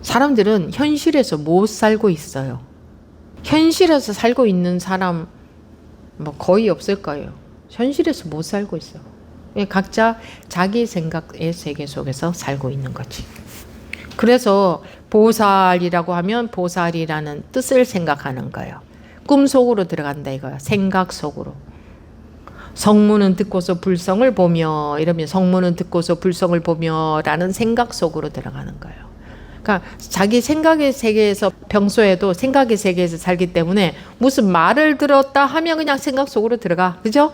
사람들은 현실에서 못 살고 있어요. 현실에서 살고 있는 사람 뭐 거의 없을 거예요. 현실에서 못 살고 있어. 각자 자기 생각의 세계 속에서 살고 있는 거지. 그래서 보살이라고 하면 보살이라는 뜻을 생각하는 거예요. 꿈 속으로 들어간다 이거야. 생각 속으로. 성문은 듣고서 불성을 보며 이러면 성문은 듣고서 불성을 보며 라는 생각 속으로 들어가는 거예요. 그러니까 자기 생각의 세계에서 평소에도 생각의 세계에서 살기 때문에 무슨 말을 들었다 하면 그냥 생각 속으로 들어가. 그죠?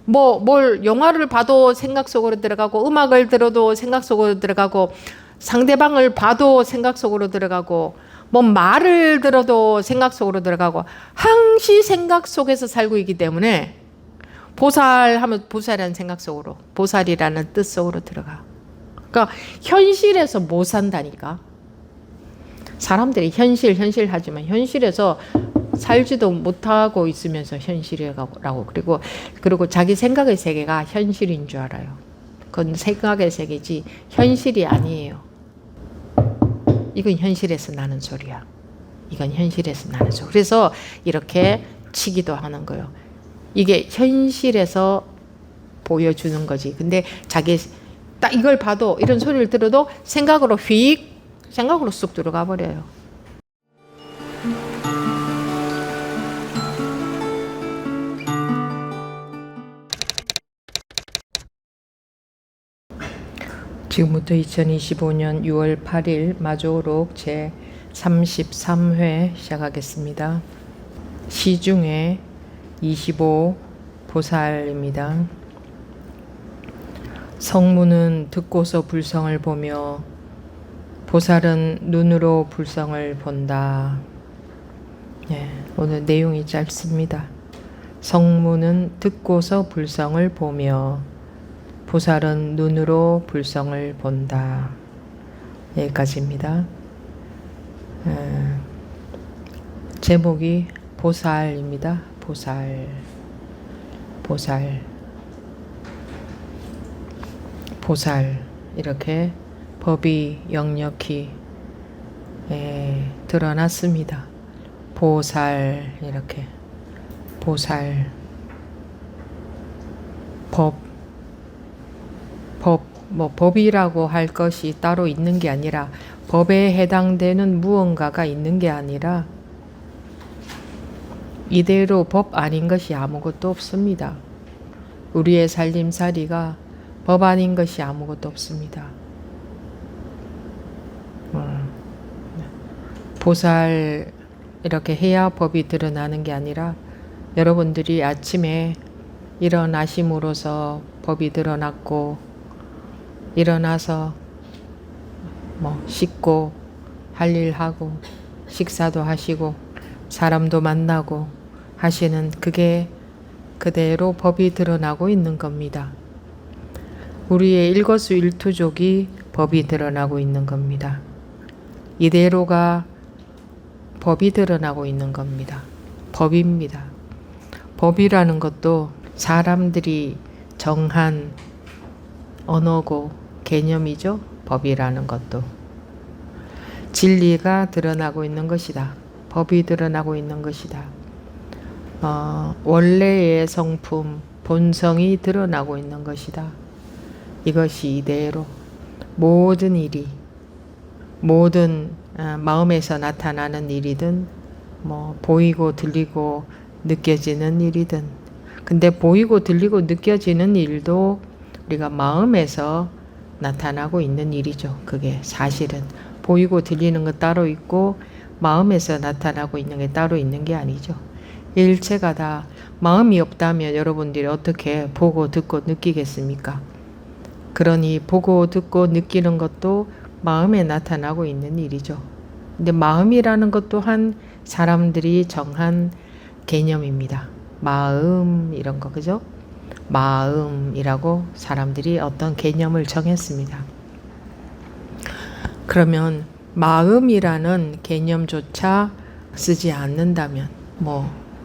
뭘 영화를 봐도 생각 속으로 들어가고 음악을 들어도 생각 속으로 들어가고 상대방을 봐도 생각 속으로 들어가고 뭐 말을 들어도 생각 속으로 들어가고 항시 생각 속에서 살고 있기 때문에 보살 하면 보살이라는 생각 속으로 보살이라는 뜻 속으로 들어가. 그러니까 현실에서 못 산다니까. 사람들이 현실 하지만 현실에서 살지도 못하고 있으면서 현실이라고 그리고 자기 생각의 세계가 현실인 줄 알아요. 그건 생각의 세계지 현실이 아니에요. 이건 현실에서 나는 소리야. 이건 현실에서 나는 소리. 그래서 이렇게 치기도 하는 거예요. 이게 현실에서 보여주는 거지. 근데 자기 딱 이걸 봐도 이런 소리를 들어도 생각으로 쑥 들어가 버려요. 지금부터 2025년 6월 8일 마조록 제 33회 시작하겠습니다. 시중에 25 보살입니다. 성문은 듣고서 불성을 보며 보살은 눈으로 불성을 본다. 오늘 내용이 짧습니다. 성문은 듣고서 불성을 보며 보살은 눈으로 불성을 본다. 여기까지입니다. 제목이 보살입니다. 보살 이렇게 법이 역력히 드러났습니다. 보살 이렇게 보살 법이라고 할 것이 따로 있는 게 아니라 법에 해당되는 무언가가 있는 게 아니라 이대로 법 아닌 것이 아무것도 없습니다. 우리의 살림살이가 법 아닌 것이 아무것도 없습니다. 보살 이렇게 해야 법이 드러나는 게 아니라 여러분들이 아침에 일어나심으로써 법이 드러났고 일어나서 씻고 할 일 하고 식사도 하시고 사람도 만나고 하시는 그게 그대로 법이 드러나고 있는 겁니다. 우리의 일거수일투족이 법이 드러나고 있는 겁니다. 이대로가 법이 드러나고 있는 겁니다. 법입니다. 법이라는 것도 사람들이 정한 언어고 개념이죠. 법이라는 것도. 진리가 드러나고 있는 것이다. 법이 드러나고 있는 것이다. 원래의 성품, 본성이 드러나고 있는 것이다. 이것이 이대로 모든 일이, 모든 마음에서 나타나는 일이든 보이고 들리고 느껴지는 일이든 근데 보이고 들리고 느껴지는 일도 우리가 마음에서 나타나고 있는 일이죠. 그게 사실은 보이고 들리는 것 따로 있고 마음에서 나타나고 있는 게 따로 있는 게 아니죠. 일체가 다 마음이 없다면 여러분들이 어떻게 보고 듣고 느끼겠습니까? 그러니 보고 듣고 느끼는 것도 마음에 나타나고 있는 일이죠. 근데 마음이라는 것 또한 사람들이 정한 개념입니다. 마음 이런 거 그죠? 마음이라고 사람들이 어떤 개념을 정했습니다. 그러면 마음이라는 개념조차 쓰지 않는다면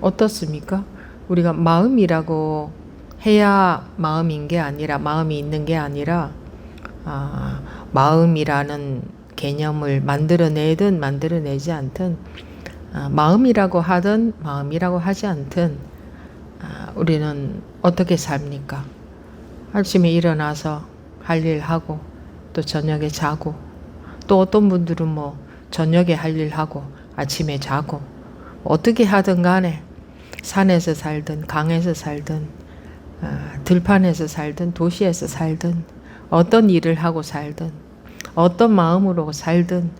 어떻습니까? 우리가 마음이라고 해야 마음인 게 아니라 마음이 있는 게 아니라 마음이라는 개념을 만들어내든 만들어내지 않든 마음이라고 하든 마음이라고 하지 않든 우리는 어떻게 삽니까? 아침에 일어나서 할 일 하고 또 저녁에 자고 또 어떤 분들은 뭐 저녁에 할 일 하고 아침에 자고 어떻게 하든 간에 산에서 살든 강에서 살든 들판에서 살든 도시에서 살든 어떤 일을 하고 살든 어떤 마음으로 살든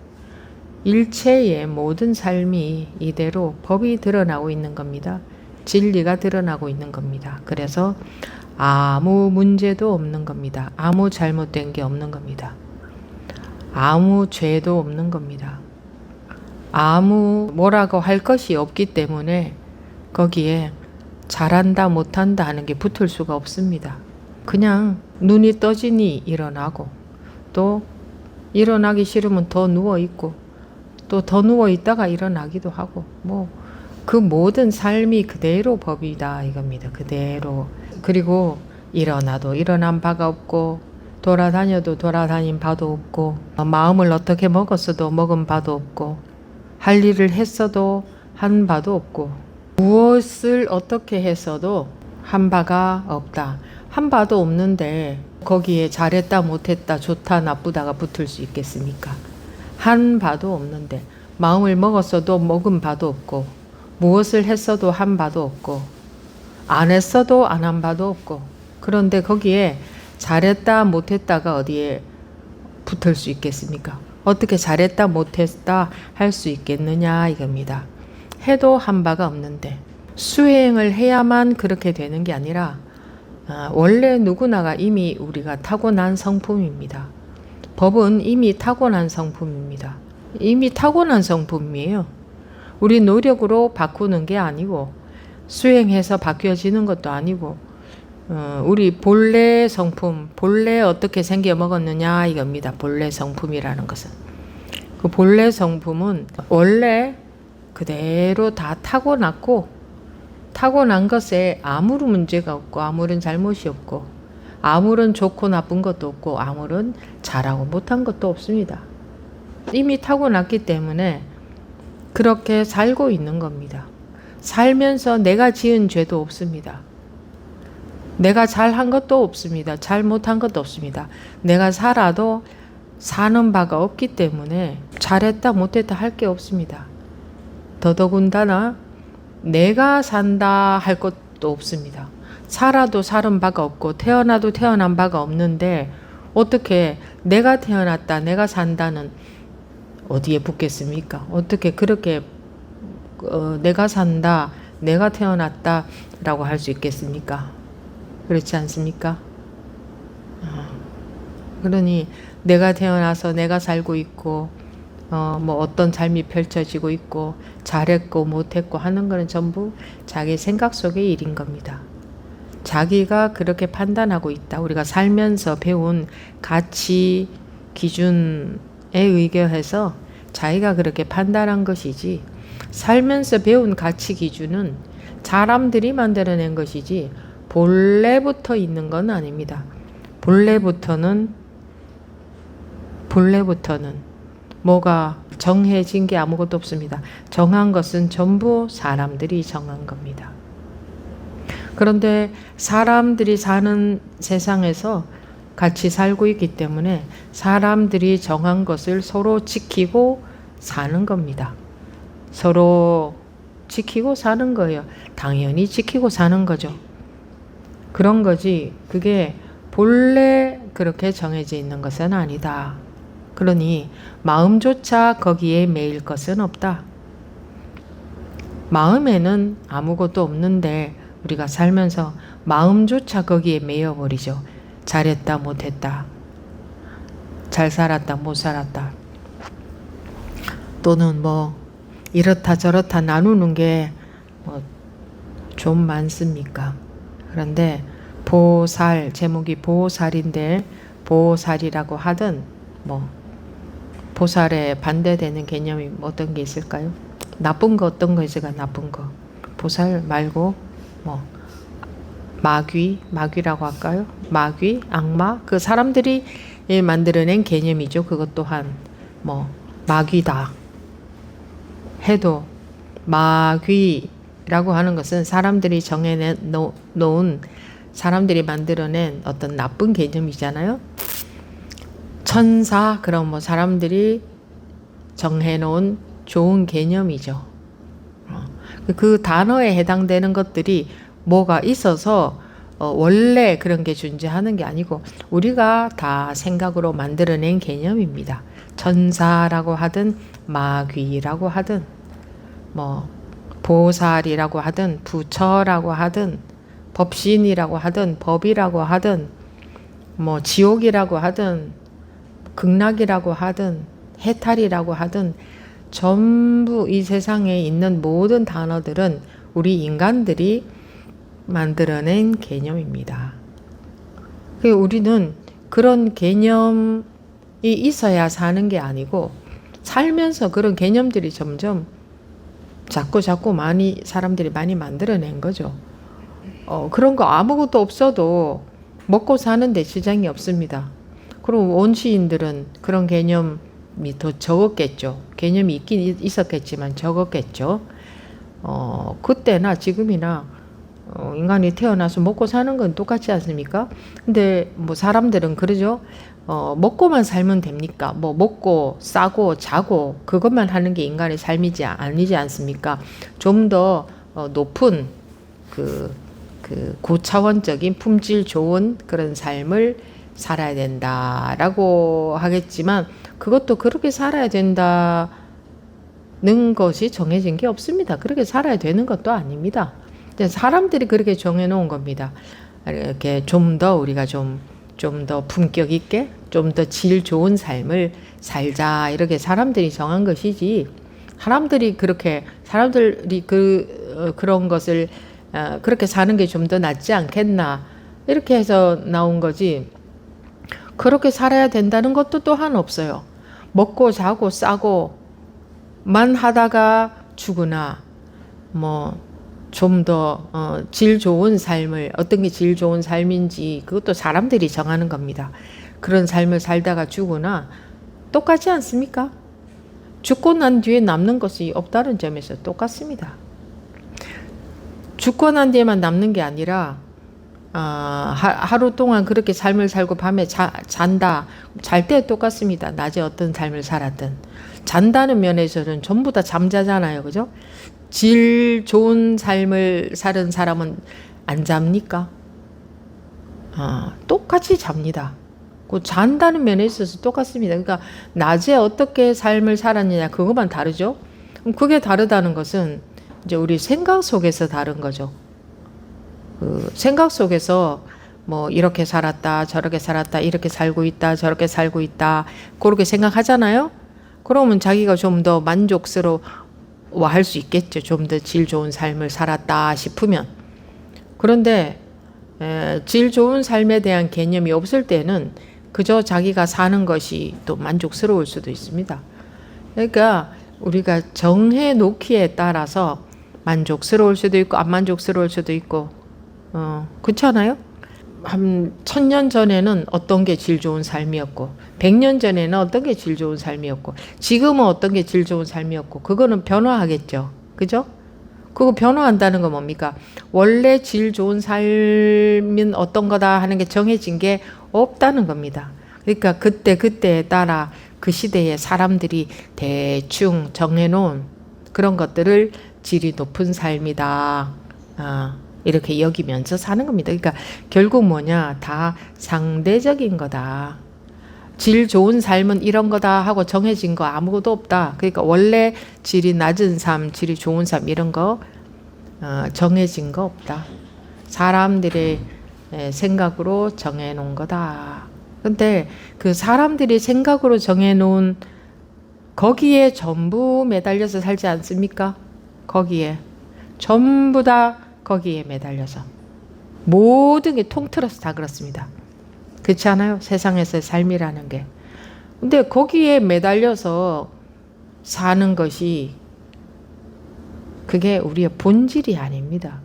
일체의 모든 삶이 이대로 법이 드러나고 있는 겁니다. 진리가 드러나고 있는 겁니다. 그래서 아무 문제도 없는 겁니다. 아무 잘못된 게 없는 겁니다. 아무 죄도 없는 겁니다. 아무 뭐라고 할 것이 없기 때문에 거기에 잘한다 못한다 하는 게 붙을 수가 없습니다. 그냥 눈이 떠지니 일어나고 또 일어나기 싫으면 더 누워있고 또 더 누워있다가 일어나기도 하고 뭐 그 모든 삶이 그대로 법이다 이겁니다. 그대로. 그리고 일어나도 일어난 바가 없고 돌아다녀도 돌아다닌 바도 없고 마음을 어떻게 먹었어도 먹은 바도 없고 할 일을 했어도 한 바도 없고 무엇을 어떻게 했어도 한 바가 없다. 한 바도 없는데 거기에 잘했다 못했다 좋다 나쁘다가 붙을 수 있겠습니까? 한 바도 없는데 마음을 먹었어도 먹은 바도 없고 무엇을 했어도 한 바도 없고 안 했어도 안 한 바도 없고 그런데 거기에 잘했다 못했다가 어디에 붙을 수 있겠습니까? 어떻게 잘했다 못했다 할 수 있겠느냐 이겁니다. 해도 한 바가 없는데 수행을 해야만 그렇게 되는 게 아니라 원래 누구나가 이미 우리가 타고난 성품입니다. 법은 이미 타고난 성품입니다. 이미 타고난 성품이에요. 우리 노력으로 바꾸는 게 아니고 수행해서 바뀌어지는 것도 아니고 우리 본래 성품, 본래 어떻게 생겨 먹었느냐 이겁니다. 본래 성품이라는 것은. 그 본래 성품은 원래 그대로 다 타고났고 타고난 것에 아무런 문제가 없고 아무런 잘못이 없고 아무런 좋고 나쁜 것도 없고 아무런 잘하고 못한 것도 없습니다. 이미 타고났기 때문에 그렇게 살고 있는 겁니다. 살면서 내가 지은 죄도 없습니다. 내가 잘한 것도 없습니다. 잘못한 것도 없습니다. 내가 살아도 사는 바가 없기 때문에 잘했다 못했다 할 게 없습니다. 더더군다나 내가 산다 할 것도 없습니다. 살아도 살은 바가 없고 태어나도 태어난 바가 없는데 어떻게 내가 태어났다 내가 산다는 어디에 붙겠습니까? 어떻게 그렇게 내가 산다 내가 태어났다 라고 할 수 있겠습니까? 그렇지 않습니까? 그러니 내가 태어나서 내가 살고 있고 뭐 어떤 삶이 펼쳐지고 있고 잘했고 못했고 하는 거는 전부 자기 생각 속의 일인 겁니다. 자기가 그렇게 판단하고 있다. 우리가 살면서 배운 가치 기준에 의거해서 자기가 그렇게 판단한 것이지 살면서 배운 가치 기준은 사람들이 만들어낸 것이지 본래부터 있는 건 아닙니다. 본래부터는 뭐가 정해진 게 아무것도 없습니다. 정한 것은 전부 사람들이 정한 겁니다. 그런데 사람들이 사는 세상에서 같이 살고 있기 때문에 사람들이 정한 것을 서로 지키고 사는 겁니다. 서로 지키고 사는 거예요. 당연히 지키고 사는 거죠. 그런 거지 그게 본래 그렇게 정해져 있는 것은 아니다. 그러니 마음조차 거기에 매일 것은 없다. 마음에는 아무것도 없는데 우리가 살면서 마음조차 거기에 매여버리죠. 잘했다 못했다. 잘 살았다 못 살았다. 또는 뭐 이렇다 저렇다 나누는 게 뭐 좀 많습니까? 그런데 보살 제목이 보살인데 보살이라고 하든 뭐 보살에 반대되는 개념이 어떤 게 있을까요? 나쁜 거 어떤 거 있을까? 나쁜 거 보살 말고 뭐 마귀라고 할까요? 마귀, 악마 그 사람들이 만들어낸 개념이죠. 그것 또한 뭐 마귀다 해도 마귀라고 하는 것은 사람들이 정해놓은 사람들이 만들어낸 어떤 나쁜 개념이잖아요. 천사 그럼 뭐 사람들이 정해놓은 좋은 개념이죠. 그 단어에 해당되는 것들이 뭐가 있어서 원래 그런 게 존재하는 게 아니고 우리가 다 생각으로 만들어낸 개념입니다. 천사라고 하든 마귀라고 하든 뭐 보살이라고 하든 부처라고 하든 법신이라고 하든 법이라고 하든 뭐 지옥이라고 하든 극락이라고 하든 해탈이라고 하든 전부 이 세상에 있는 모든 단어들은 우리 인간들이 만들어낸 개념입니다. 우리는 그런 개념이 있어야 사는 게 아니고 살면서 그런 개념들이 점점 자꾸 많이 사람들이 많이 만들어낸 거죠. 그런 거 아무것도 없어도 먹고 사는데 지장이 없습니다. 그럼 원시인들은 그런 개념이 더 적었겠죠. 개념이 있긴 있었겠지만 적었겠죠. 그때나 지금이나 인간이 태어나서 먹고 사는 건 똑같지 않습니까? 근데 뭐 사람들은 그러죠. 먹고만 살면 됩니까? 뭐 먹고 싸고 자고 그것만 하는 게 인간의 삶이지 아니지 않습니까? 좀 더 높은 그 고차원적인 품질 좋은 그런 삶을 살아야 된다라고 하겠지만 그것도 그렇게 살아야 된다는 것이 정해진 게 없습니다. 그렇게 살아야 되는 것도 아닙니다. 사람들이 그렇게 정해놓은 겁니다. 이렇게 좀 더 우리가 좀 더 품격 있게 좀 더 질 좋은 삶을 살자 이렇게 사람들이 정한 것이지 사람들이 그런 것을 그렇게 사는 게 좀 더 낫지 않겠나 이렇게 해서 나온 거지 그렇게 살아야 된다는 것도 또한 없어요. 먹고 자고 싸고만 하다가 죽으나 뭐 좀 더 질 좋은 삶을 어떤 게 질 좋은 삶인지 그것도 사람들이 정하는 겁니다. 그런 삶을 살다가 죽으나 똑같지 않습니까? 죽고 난 뒤에 남는 것이 없다는 점에서 똑같습니다. 죽고 난 뒤에만 남는 게 아니라 하루 동안 그렇게 삶을 살고 밤에 잔다. 잘 때 똑같습니다. 낮에 어떤 삶을 살았든. 잔다는 면에서는 전부 다 잠자잖아요. 그죠? 질 좋은 삶을 사는 사람은 안 잡니까? 똑같이 잡니다. 그 잔다는 면에 있어서 똑같습니다. 그러니까 낮에 어떻게 삶을 살았느냐 그것만 다르죠. 그럼 그게 다르다는 것은 이제 우리 생각 속에서 다른 거죠. 그 생각 속에서 뭐 이렇게 살았다 저렇게 살았다 이렇게 살고 있다 저렇게 살고 있다 그렇게 생각하잖아요. 그러면 자기가 좀 더 만족스러워할 수 있겠죠. 좀 더 질 좋은 삶을 살았다 싶으면. 그런데 질 좋은 삶에 대한 개념이 없을 때는 그저 자기가 사는 것이 또 만족스러울 수도 있습니다. 그러니까 우리가 정해 놓기에 따라서 만족스러울 수도 있고 안 만족스러울 수도 있고 그렇잖아요? 한 1000년 전에는 어떤 게 질 좋은 삶이었고 100년 전에는 어떤 게 질 좋은 삶이었고 지금은 어떤 게 질 좋은 삶이었고 그거는 변화하겠죠. 그죠? 그거 변화한다는 건 뭡니까? 원래 질 좋은 삶은 어떤 거다 하는 게 정해진 게 없다는 겁니다. 그러니까 그때에 따라 그 시대의 사람들이 대충 정해놓은 그런 것들을 질이 높은 삶이다. 이렇게 여기면서 사는 겁니다. 그러니까 결국 뭐냐? 다 상대적인 거다. 질 좋은 삶은 이런 거다 하고 정해진 거 아무것도 없다. 그러니까 원래 질이 낮은 삶, 질이 좋은 삶 이런 거 정해진 거 없다. 사람들의 생각으로 정해놓은 거다. 근데 그 사람들이 생각으로 정해놓은 거기에 전부 매달려서 살지 않습니까? 거기에 전부 다 거기에 매달려서 모든 게 통틀어서 다 그렇습니다. 그렇지 않아요? 세상에서의 삶이라는 게. 근데 거기에 매달려서 사는 것이 그게 우리의 본질이 아닙니다.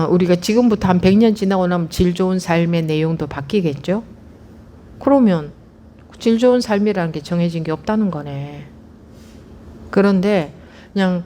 우리가 지금부터 한 100년 지나고 나면 질 좋은 삶의 내용도 바뀌겠죠? 그러면 질 좋은 삶이라는 게 정해진 게 없다는 거네. 그런데 그냥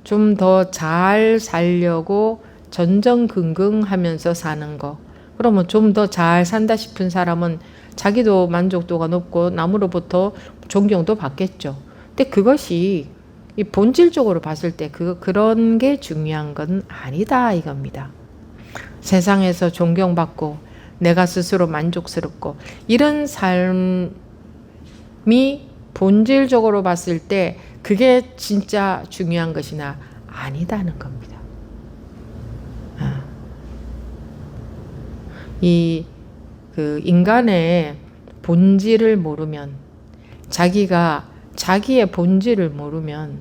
좀 더 잘 살려고 전전긍긍하면서 사는 거. 그러면 좀 더 잘 산다 싶은 사람은 자기도 만족도가 높고 남으로부터 존경도 받겠죠. 근데 그것이 이 본질적으로 봤을 때 그런 게 중요한 건 아니다 이겁니다. 세상에서 존경받고 내가 스스로 만족스럽고 이런 삶이 본질적으로 봤을 때 그게 진짜 중요한 것이나 아니다는 겁니다. 인간의 본질을 모르면, 자기의 본질을 모르면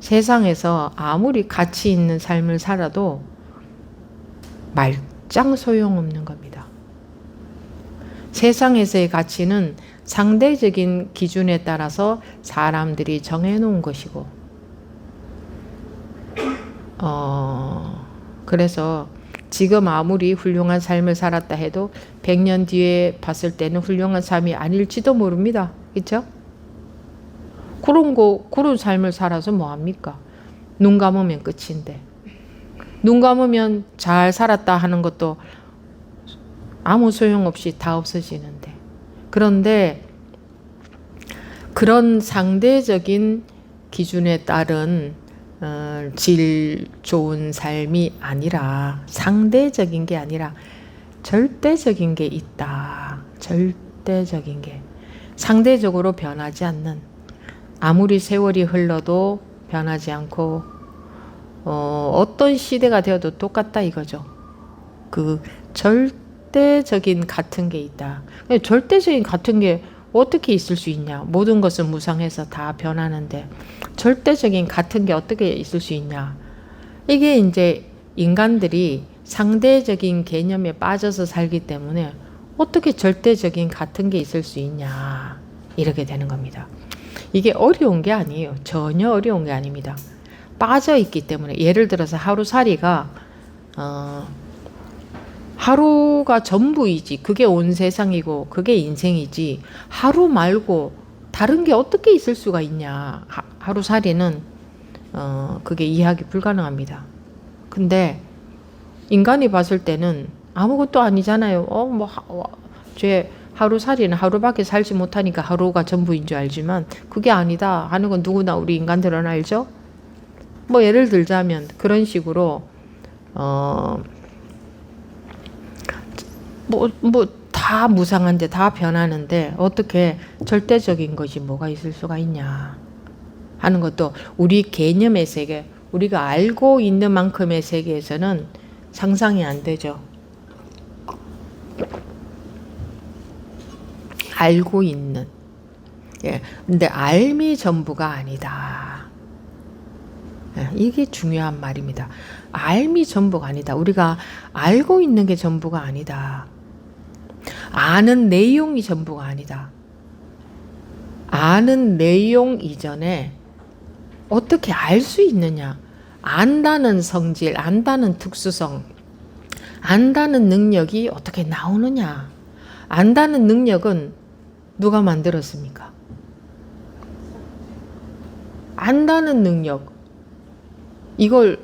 세상에서 아무리 가치 있는 삶을 살아도 말짱 소용없는 겁니다. 세상에서의 가치는 상대적인 기준에 따라서 사람들이 정해놓은 것이고, 그래서 지금 아무리 훌륭한 삶을 살았다 해도 100년 뒤에 봤을 때는 훌륭한 삶이 아닐지도 모릅니다. 그렇죠? 그런 삶을 살아서 뭐합니까? 눈 감으면 끝인데. 눈 감으면 잘 살았다 하는 것도 아무 소용없이 다 없어지는데. 그런데 그런 상대적인 기준에 따른 질 좋은 삶이 아니라, 상대적인 게 아니라 절대적인 게 있다. 절대적인 게. 상대적으로 변하지 않는, 아무리 세월이 흘러도 변하지 않고 어떤 시대가 되어도 똑같다 이거죠. 그 절대적인 같은 게 있다. 절대적인 같은 게 어떻게 있을 수 있냐. 모든 것은 무상해서 다 변하는데 절대적인 같은 게 어떻게 있을 수 있냐. 이게 이제 인간들이 상대적인 개념에 빠져서 살기 때문에 어떻게 절대적인 같은 게 있을 수 있냐. 이렇게 되는 겁니다. 이게 어려운 게 아니에요. 전혀 어려운 게 아닙니다. 빠져 있기 때문에. 예를 들어서 하루살이가 하루가 전부이지, 그게 온 세상이고 그게 인생이지, 하루 말고 다른 게 어떻게 있을 수가 있냐. 하루살이는 그게 이해하기 불가능합니다. 근데 인간이 봤을 때는 아무것도 아니잖아요. 쟤 하루살이는 하루밖에 살지 못하니까 하루가 전부인 줄 알지만 그게 아니다 하는 건 누구나 우리 인간들은 알죠. 뭐 예를 들자면 그런 식으로 다 무상한데, 다 변하는데 어떻게 절대적인 것이 뭐가 있을 수가 있냐 하는 것도 우리 개념의 세계, 우리가 알고 있는 만큼의 세계에서는 상상이 안 되죠. 알고 있는. 예. 근데 알미 전부가 아니다. 예. 이게 중요한 말입니다. 알미 전부가 아니다. 우리가 알고 있는 게 전부가 아니다. 아는 내용이 전부가 아니다. 아는 내용 이전에 어떻게 알 수 있느냐. 안다는 성질, 안다는 특수성, 안다는 능력이 어떻게 나오느냐. 안다는 능력은 누가 만들었습니까? 안다는 능력. 이거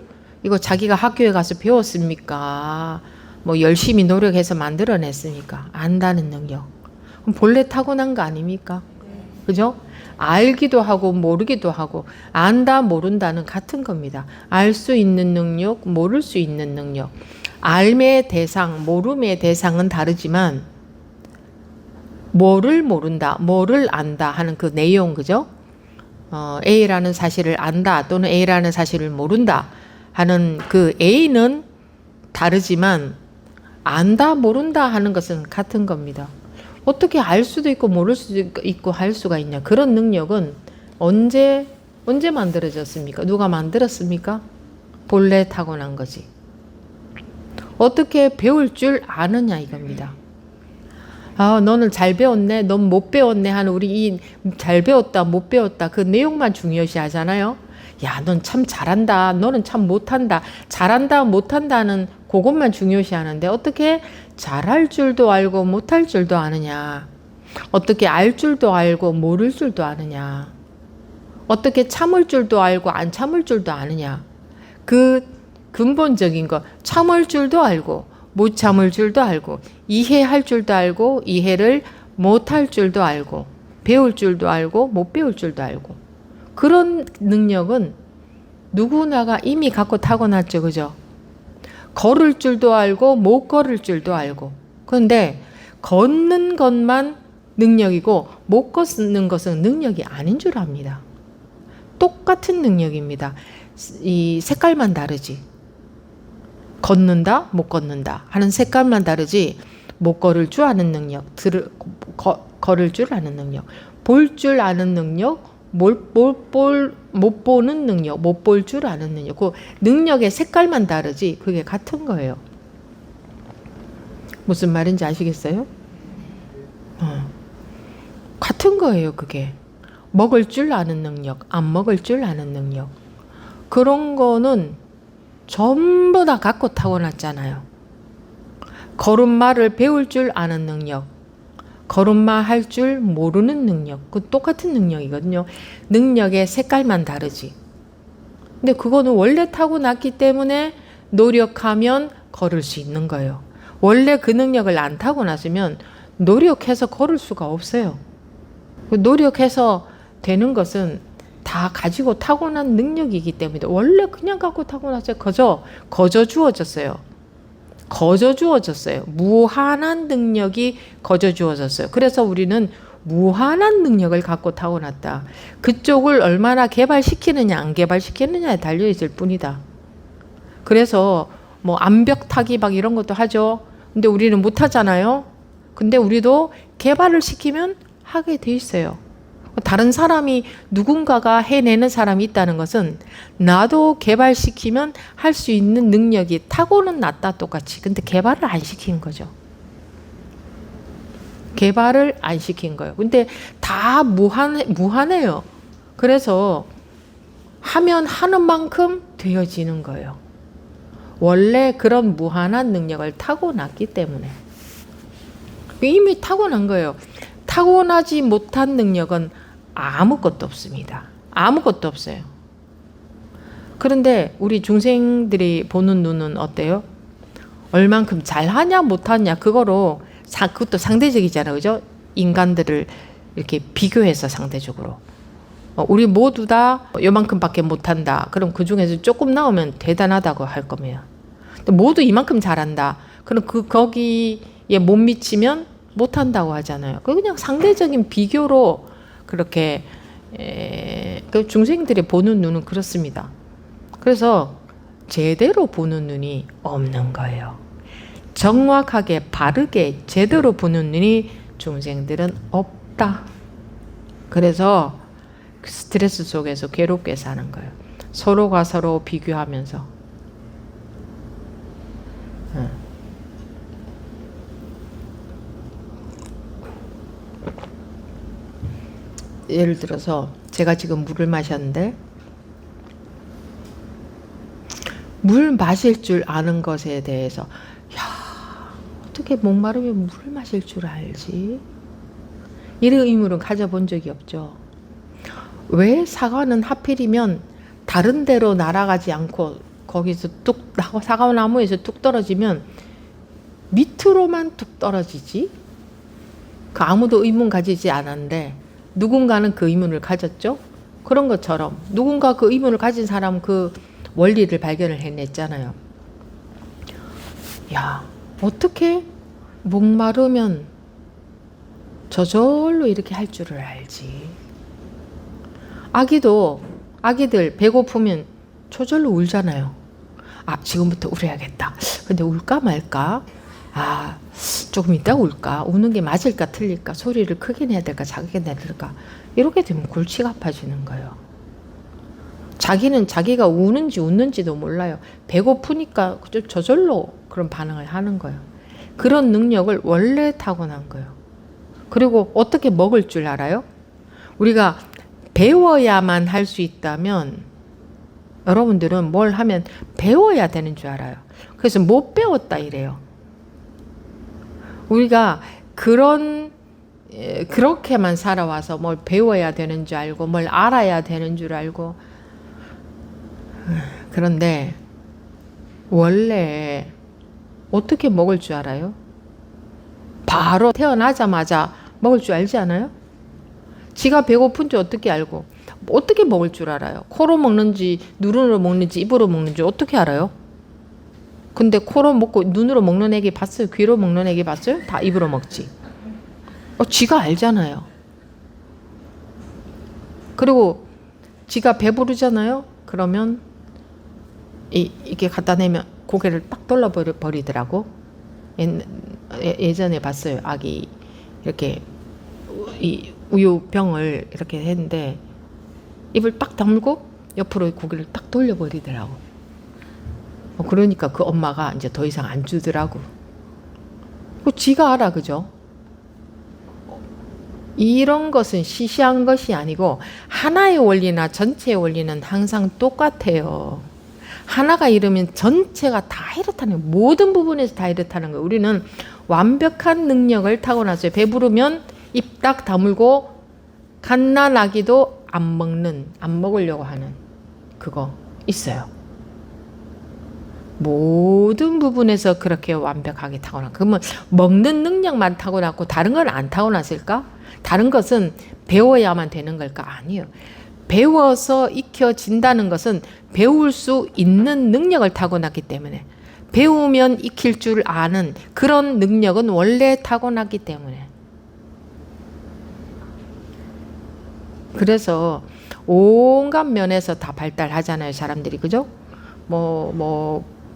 자기가 학교에 가서 배웠습니까? 뭐 열심히 노력해서 만들어냈습니까? 안다는 능력. 그럼 본래 타고난 거 아닙니까? 그죠? 알기도 하고 모르기도 하고, 안다 모른다는 같은 겁니다. 알 수 있는 능력, 모를 수 있는 능력. 알의 대상, 모름의 대상은 다르지만 뭐를 모른다, 뭐를 안다 하는 그 내용, 그죠? A라는 사실을 안다 또는 A라는 사실을 모른다 하는 그 A는 다르지만 안다 모른다 하는 것은 같은 겁니다. 어떻게 알 수도 있고 모를 수도 있고 할 수가 있냐. 그런 능력은 언제 만들어졌습니까? 누가 만들었습니까? 본래 타고난 거지. 어떻게 배울 줄 아느냐 이겁니다. 너는 잘 배웠네, 넌 못 배웠네 하는 우리 이 잘 배웠다 못 배웠다 그 내용만 중요시 하잖아요. 야, 넌 참 잘한다, 너는 참 못한다. 잘한다 못한다는 그것만 중요시 하는데 어떻게 잘할 줄도 알고 못할 줄도 아느냐. 어떻게 알 줄도 알고 모를 줄도 아느냐. 어떻게 참을 줄도 알고 안 참을 줄도 아느냐. 그 근본적인 거 참을 줄도 알고 못 참을 줄도 알고 이해할 줄도 알고 이해를 못할 줄도 알고 배울 줄도 알고 못 배울 줄도 알고 그런 능력은 누구나가 이미 갖고 타고났죠. 그죠? 걸을 줄도 알고 못 걸을 줄도 알고 그런데 걷는 것만 능력이고 못 걷는 것은 능력이 아닌 줄 압니다. 똑같은 능력입니다. 이 색깔만 다르지. 걷는다, 못 걷는다 하는 색깔만 다르지 못 걸을 줄 아는 능력, 걸을 줄 아는 능력, 볼 줄 아는 능력, 못 보는 능력, 못 볼 줄 아는 능력. 그 능력의 색깔만 다르지 그게 같은 거예요. 무슨 말인지 아시겠어요? 같은 거예요. 그게 먹을 줄 아는 능력, 안 먹을 줄 아는 능력 그런 거는 전부 다 갖고 타고났잖아요. 걸음마를 배울 줄 아는 능력, 걸음마 할 줄 모르는 능력, 그 똑같은 능력이거든요. 능력의 색깔만 다르지. 근데 그거는 원래 타고났기 때문에 노력하면 걸을 수 있는 거예요. 원래 그 능력을 안 타고났으면 노력해서 걸을 수가 없어요. 노력해서 되는 것은 다 가지고 타고난 능력이기 때문에 원래 그냥 갖고 타고났어요. 거저 주어졌어요. 거저 주어졌어요. 무한한 능력이 거저 주어졌어요. 그래서 우리는 무한한 능력을 갖고 타고났다. 그쪽을 얼마나 개발시키느냐 안 개발시키느냐에 달려있을 뿐이다. 그래서 뭐 암벽 타기 막 이런 것도 하죠. 근데 우리는 못하잖아요. 근데 우리도 개발을 시키면 하게 돼 있어요. 다른 사람이 누군가가 해내는 사람이 있다는 것은 나도 개발시키면 할 수 있는 능력이 타고는 났다 똑같이. 근데 개발을 안 시킨 거죠. 개발을 안 시킨 거예요. 근데 다 무한해요. 그래서 하면 하는 만큼 되어지는 거예요. 원래 그런 무한한 능력을 타고났기 때문에. 이미 타고난 거예요. 타고나지 못한 능력은 아무것도 없습니다. 아무것도 없어요. 그런데 우리 중생들이 보는 눈은 어때요? 얼만큼 잘하냐 못하냐 그거로 그것도 상대적이잖아요. 그죠? 인간들을 이렇게 비교해서 상대적으로. 우리 모두 다 요만큼밖에 못한다. 그럼 그 중에서 조금 나오면 대단하다고 할 겁니다. 모두 이만큼 잘한다. 그럼 거기에 못 미치면 못한다고 하잖아요. 그냥 상대적인 비교로 그렇게 그 중생들이 보는 눈은 그렇습니다. 그래서 제대로 보는 눈이 없는 거예요. 정확하게 바르게 제대로 보는 눈이 중생들은 없다. 그래서 스트레스 속에서 괴롭게 사는 거예요. 서로가 서로 비교하면서. 예를 들어서 제가 지금 물을 마셨는데 물 마실 줄 아는 것에 대해서 어떻게 목마르면 물을 마실 줄 알지? 이런 의문을 가져본 적이 없죠. 왜 사과는 하필이면 다른 데로 날아가지 않고 거기서 뚝 사과나무에서 뚝 떨어지면 밑으로만 뚝 떨어지지? 그 아무도 의문 가지지 않았는데 누군가는 그 의문을 가졌죠. 그런 것처럼 누군가 그 의문을 가진 사람 그 원리를 발견을 해냈잖아요. 야, 어떻게 목마르면 저절로 이렇게 할 줄을 알지. 아기들 배고프면 저절로 울잖아요. 지금부터 울어야겠다. 근데 울까 말까? 조금 이따 울까? 우는 게 맞을까 틀릴까? 소리를 크게 내야 될까? 작게 내야 될까? 이렇게 되면 골치가 아파지는 거예요. 자기는 자기가 우는지 웃는지도 몰라요. 배고프니까 저절로 그런 반응을 하는 거예요. 그런 능력을 원래 타고난 거예요. 그리고 어떻게 먹을 줄 알아요? 우리가 배워야만 할 수 있다면 여러분들은 뭘 하면 배워야 되는 줄 알아요. 그래서 못 배웠다 이래요. 우리가 그런 그렇게만 살아와서 뭘 배워야 되는 줄 알고 뭘 알아야 되는 줄 알고. 그런데 원래 어떻게 먹을 줄 알아요? 바로 태어나자마자 먹을 줄 알지 않아요? 지가 배고픈지 어떻게 알고 어떻게 먹을 줄 알아요? 코로 먹는지 눈으로 먹는지 입으로 먹는지 어떻게 알아요? 근데 코로 먹고 눈으로 먹는 애기 봤어요? 귀로 먹는 애기 봤어요? 다 입으로 먹지. 지가 알잖아요. 그리고 지가 배부르잖아요? 그러면 이게 갖다 내면 고개를 딱 돌려버리더라고. 예전에 봤어요. 아기 이렇게 이 우유병을 이렇게 했는데 입을 딱 다물고 옆으로 고개를 딱 돌려버리더라고. 그러니까 그 엄마가 이제 더 이상 안 주더라고. 지가 알아, 그죠? 이런 것은 시시한 것이 아니고 하나의 원리나 전체의 원리는 항상 똑같아요. 하나가 이러면 전체가 다 이렇다는 거예요. 모든 부분에서 다 이렇다는 거예요. 우리는 완벽한 능력을 타고났어요. 배부르면 입 딱 다물고 갓난아기도 안 먹으려고 하는 그거 있어요. 모든 부분에서 그렇게 완벽하게 타고났고, 그러면 먹는 능력만 타고났고 다른 건 안 타고났을까? 다른 것은 배워야만 되는 걸까? 아니에요. 배워서 익혀진다는 것은 배울 수 있는 능력을 타고났기 때문에, 배우면 익힐 줄 아는 그런 능력은 원래 타고났기 때문에. 그래서 온갖 면에서 다 발달하잖아요, 사람들이. 그죠?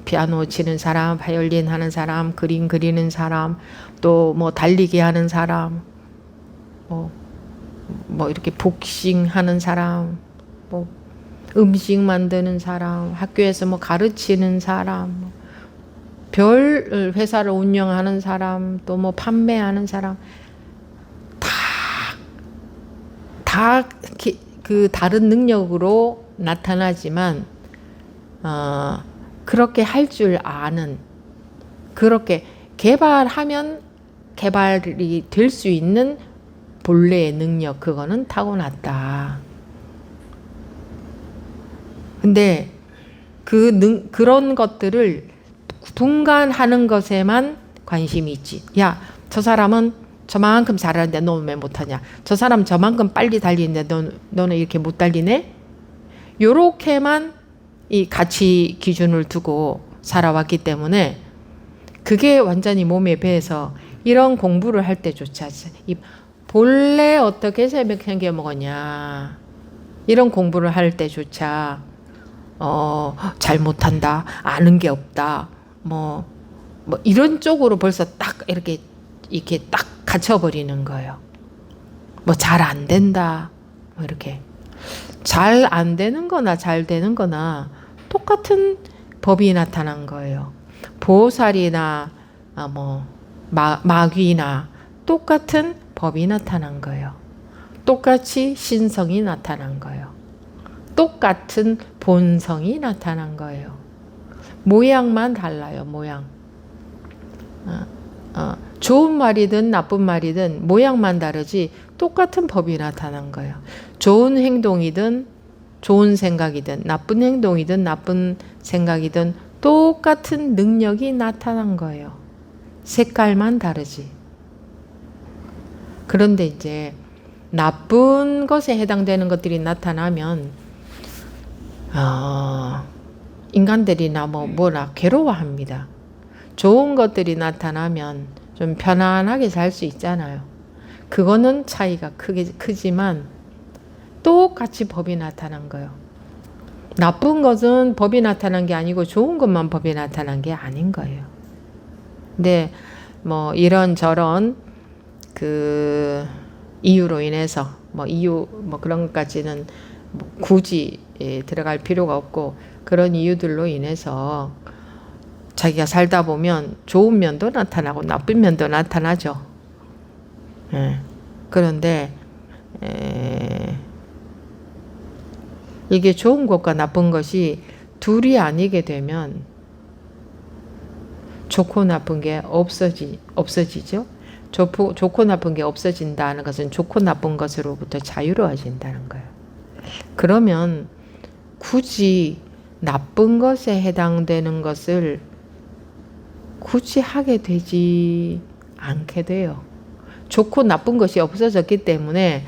피아노 치는 사람, 바이올린 하는 사람, 그림 그리는 사람, 또 달리기 하는 사람, 이렇게 복싱 하는 사람, 음식 만드는 사람, 학교에서 가르치는 사람, 별 회사를 운영하는 사람, 또 판매하는 사람, 다 그 다른 능력으로 나타나지만, 그렇게 할 줄 아는, 그렇게 개발하면 개발이 될 수 있는 본래의 능력, 그거는 타고났다. 근데 그런 것들을 분간하는 것에만 관심이 있지. 야, 저 사람은 저만큼 잘하는데 너는 왜 못하냐? 저 사람 저만큼 빨리 달리는데 너는 이렇게 못 달리네? 요렇게만 이 가치 기준을 두고 살아왔기 때문에 그게 완전히 몸에 배해서 이런 공부를 할 때조차 본래 어떻게 새벽행겨 먹었냐, 이런 공부를 할 때조차 잘 못한다, 아는 게 없다, 이런 쪽으로 벌써 딱 이렇게 딱 갇혀버리는 거예요. 잘 안 된다, 이렇게. 잘 안 되는 거나 잘 되는 거나 똑같은 법이 나타난 거예요. 보살이나 마귀나 똑같은 법이 나타난 거예요. 똑같이 신성이 나타난 거예요. 똑같은 본성이 나타난 거예요. 모양만 달라요, 모양. 좋은 말이든 나쁜 말이든 모양만 다르지 똑같은 법이 나타난 거예요. 좋은 행동이든 좋은 생각이든 나쁜 행동이든 나쁜 생각이든 똑같은 능력이 나타난 거예요. 색깔만 다르지. 그런데 이제 나쁜 것에 해당되는 것들이 나타나면 인간들이나 뭐나 괴로워합니다. 좋은 것들이 나타나면 좀 편안하게 살 수 있잖아요. 그거는 차이가 크지만 똑같이 법이 나타난 거예요. 나쁜 것은 법이 나타난 게 아니고 좋은 것만 법이 나타난 게 아닌 거예요. 근데 이런저런 그 이유로 인해서 그런 것까지는 굳이 들어갈 필요가 없고, 그런 이유들로 인해서 자기가 살다 보면 좋은 면도 나타나고 나쁜 면도 나타나죠. 그런데 이게 좋은 것과 나쁜 것이 둘이 아니게 되면 좋고 나쁜 게 없어지죠. 좋고 나쁜 게 없어진다는 것은 좋고 나쁜 것으로부터 자유로워진다는 거예요. 그러면 굳이 나쁜 것에 해당되는 것을 굳이 하게 되지 않게 돼요. 좋고 나쁜 것이 없어졌기 때문에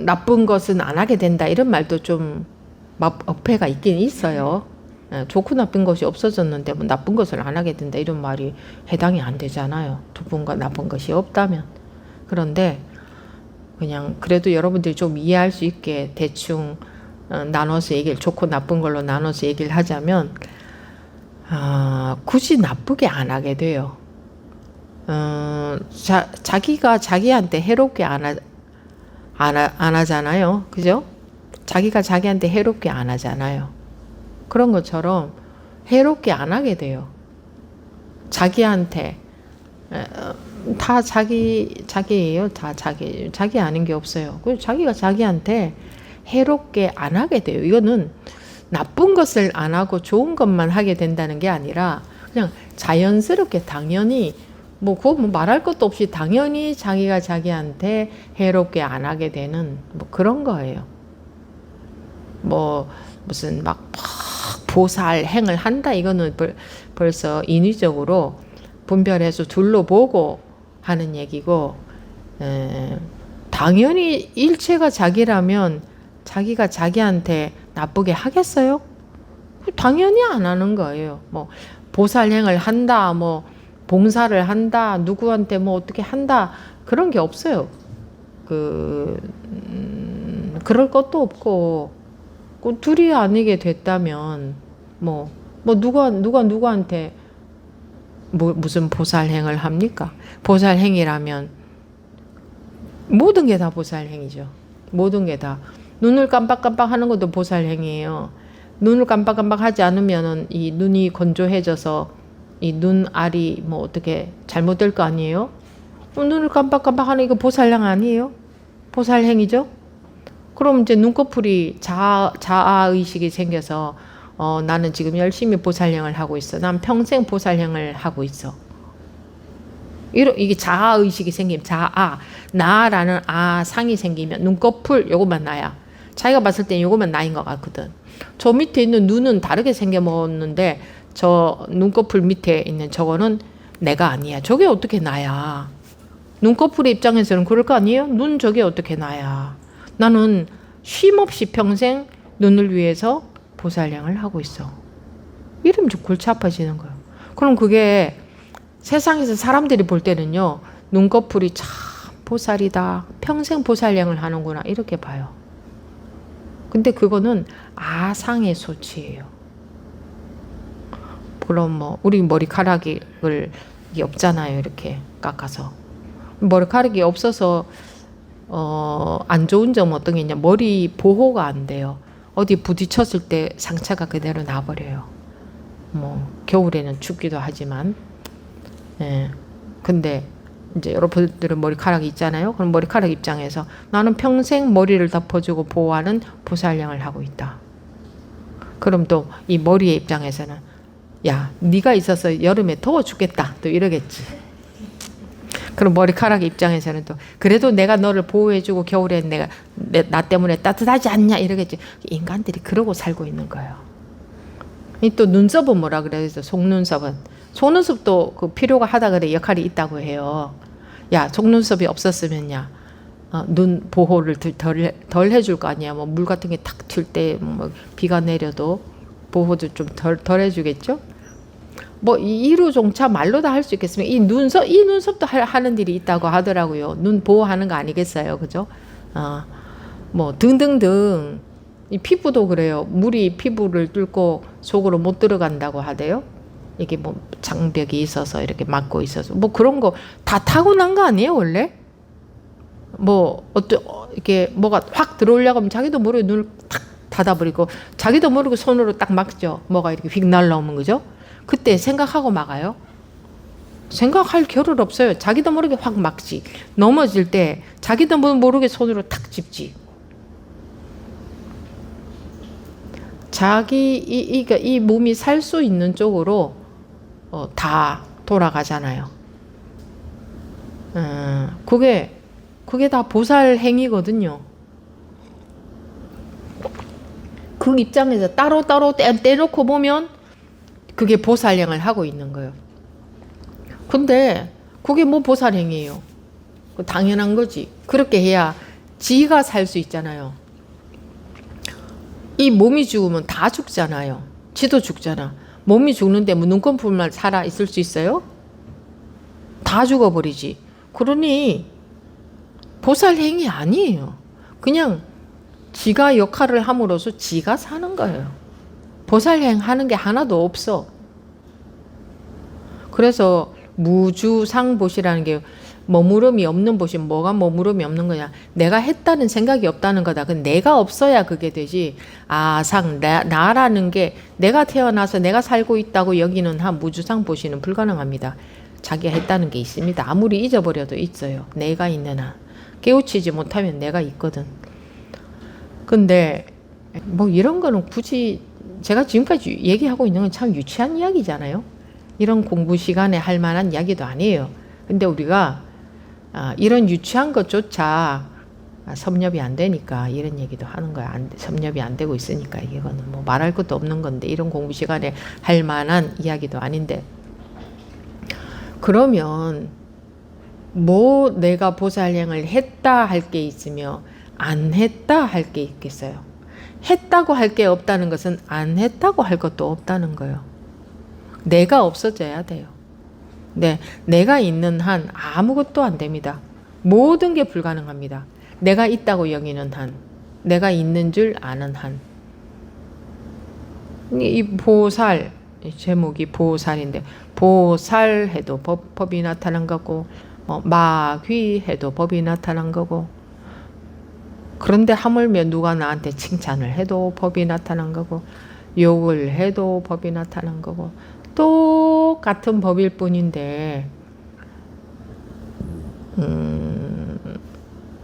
나쁜 것은 안 하게 된다 이런 말도 좀 어폐가 있긴 있어요. 좋고 나쁜 것이 없어졌는데 뭐 나쁜 것을 안 하게 된다 이런 말이 해당이 안 되잖아요. 좋은과 나쁜 것이 없다면. 그런데 그냥 그래도 여러분들이 좀 이해할 수 있게 대충 나눠서 좋고 나쁜 걸로 나눠서 얘기를 하자면 굳이 나쁘게 안 하게 돼요. 자기가 자기한테 해롭게 안 하잖아요. 그죠? 자기가 자기한테 해롭게 안 하잖아요. 그런 것처럼 해롭게 안 하게 돼요. 자기한테 다 자기예요. 다 자기 아닌 게 없어요. 그리고 자기가 자기한테 해롭게 안 하게 돼요. 이거는 나쁜 것을 안 하고 좋은 것만 하게 된다는 게 아니라 그냥 자연스럽게 당연히 그거 말할 것도 없이 당연히 자기가 자기한테 해롭게 안 하게 되는 그런 거예요. 무슨 막 보살 행을 한다 이거는 벌써 인위적으로 분별해서 둘로 보고 하는 얘기고 당연히 일체가 자기라면 자기가 자기한테 나쁘게 하겠어요? 당연히 안 하는 거예요. 보살행을 한다, 봉사를 한다, 누구한테 어떻게 한다 그런 게 없어요. 그럴 것도 없고 둘이 아니게 됐다면 누구한테 무슨 보살행을 합니까? 보살행이라면 모든 게 다 보살행이죠. 모든 게 다. 눈을 깜빡깜빡 하는 것도 보살행이에요. 눈을 깜빡깜빡 하지 않으면 이 눈이 건조해져서 이 눈알이 어떻게 잘못될 거 아니에요? 눈을 깜빡깜빡 하는 이거 보살행 아니에요? 보살행이죠? 그럼 이제 눈꺼풀이 자아의식이 생겨서 나는 지금 열심히 보살행을 하고 있어. 난 평생 보살행을 하고 있어. 이게 자아의식이 생기면 나라는 상이 생기면 눈꺼풀 요것만 나야. 자기가 봤을 땐 요것만 나인 것 같거든. 저 밑에 있는 눈은 다르게 생겨먹었는데 저 눈꺼풀 밑에 있는 저거는 내가 아니야. 저게 어떻게 나야. 눈꺼풀의 입장에서는 그럴 거 아니에요? 눈 저게 어떻게 나야. 나는 쉼없이 평생 눈을 위해서 보살행을 하고 있어. 이러면 좀 골치 아파지는 거예요. 그럼 그게 세상에서 사람들이 볼 때는요. 눈꺼풀이 참 보살이다. 평생 보살행을 하는구나. 이렇게 봐요. 근데 그거는 아상의 소치예요. 그럼 우리 머리카락이 없잖아요. 이렇게 깎아서. 머리카락이 없어서 안 좋은 점 어떤 게 있냐. 머리 보호가 안 돼요. 어디 부딪혔을 때 상처가 그대로 나버려요. 겨울에는 춥기도 하지만. 근데 이제 여러분들은 머리카락이 있잖아요. 그럼 머리카락 입장에서 나는 평생 머리를 덮어주고 보호하는 보살행을 하고 있다. 그럼 또 이 머리의 입장에서는 야, 네가 있어서 여름에 더워 죽겠다. 또 이러겠지. 그럼 머리카락 입장에서는 또 그래도 내가 너를 보호해주고 겨울엔 나 때문에 따뜻하지 않냐 이러겠지. 인간들이 그러고 살고 있는 거예요. 또 눈썹은 뭐라 그래서 속눈썹도 그 필요가 하다 그래 역할이 있다고 해요. 야, 속눈썹이 없었으면야 눈 보호를 덜 해줄 거 아니야. 물 같은 게 탁 튈 때 비가 내려도 보호도 좀 덜 해주겠죠. 이루종차 말로 다 할 수 있겠으면 이 눈썹도 하는 일이 있다고 하더라고요. 눈 보호하는 거 아니겠어요, 그죠? 등등등. 이 피부도 그래요. 물이 피부를 뚫고 속으로 못 들어간다고 하대요. 이게 장벽이 있어서 이렇게 막고 있어서 그런 거 다 타고난 거 아니에요, 원래? 이렇게 뭐가 확 들어오려고 하면 자기도 모르게 눈을 탁 닫아버리고 자기도 모르게 손으로 딱 막죠. 뭐가 이렇게 휙 날라오면, 그죠? 그때 생각하고 막아요? 생각할 겨를 없어요. 자기도 모르게 확 막지. 넘어질 때 자기도 모르게 손으로 탁 짚지. 이 몸이 살 수 있는 쪽으로 다 돌아가잖아요. 그게 다 보살 행위거든요. 그 입장에서 따로따로 떼놓고 보면 그게 보살행을 하고 있는 거예요. 근데 그게 뭐 보살행이에요. 당연한 거지. 그렇게 해야 지가 살 수 있잖아요. 이 몸이 죽으면 다 죽잖아요. 지도 죽잖아. 몸이 죽는데 뭐 눈꺼풀만 살아 있을 수 있어요? 다 죽어버리지. 그러니 보살행위 아니에요. 그냥 지가 역할을 함으로써 지가 사는 거예요. 보살행 하는 게 하나도 없어. 그래서 무주상보시라는 게 머무름이 없는 보시. 뭐가 머무름이 없는 거냐? 내가 했다는 생각이 없다는 거다. 그 내가 없어야 그게 되지. 나라는 게 내가 태어나서 내가 살고 있다고 여기는 한 무주상보시는 불가능합니다. 자기가 했다는 게 있습니다. 아무리 잊어버려도 있어요. 내가 있는 한. 깨우치지 못하면 내가 있거든. 근데 뭐 이런 거는 굳이 제가 지금까지 얘기하고 있는 건 참 유치한 이야기잖아요. 이런 공부 시간에 할 만한 이야기도 아니에요. 근데 우리가 이런 유치한 것조차 섭렵이 안 되니까 이런 얘기도 하는 거야. 섭렵이 안 되고 있으니까 이거는 뭐 말할 것도 없는 건데 이런 공부 시간에 할 만한 이야기도 아닌데 그러면 뭐 내가 보살행을 했다 할 게 있으며 안 했다 할 게 있겠어요. 했다고 할 게 없다는 것은 안 했다고 할 것도 없다는 거예요. 내가 없어져야 돼요. 네, 내가 있는 한 아무것도 안 됩니다. 모든 게 불가능합니다. 내가 있다고 여기는 한, 내가 있는 줄 아는 한. 이 보살, 제목이 보살인데 보살해도 법이 나타난 거고 마귀해도 법이 나타난 거고 그런데 하물며 누가 나한테 칭찬을 해도 법이 나타난 거고 욕을 해도 법이 나타난 거고 똑같은 법일 뿐인데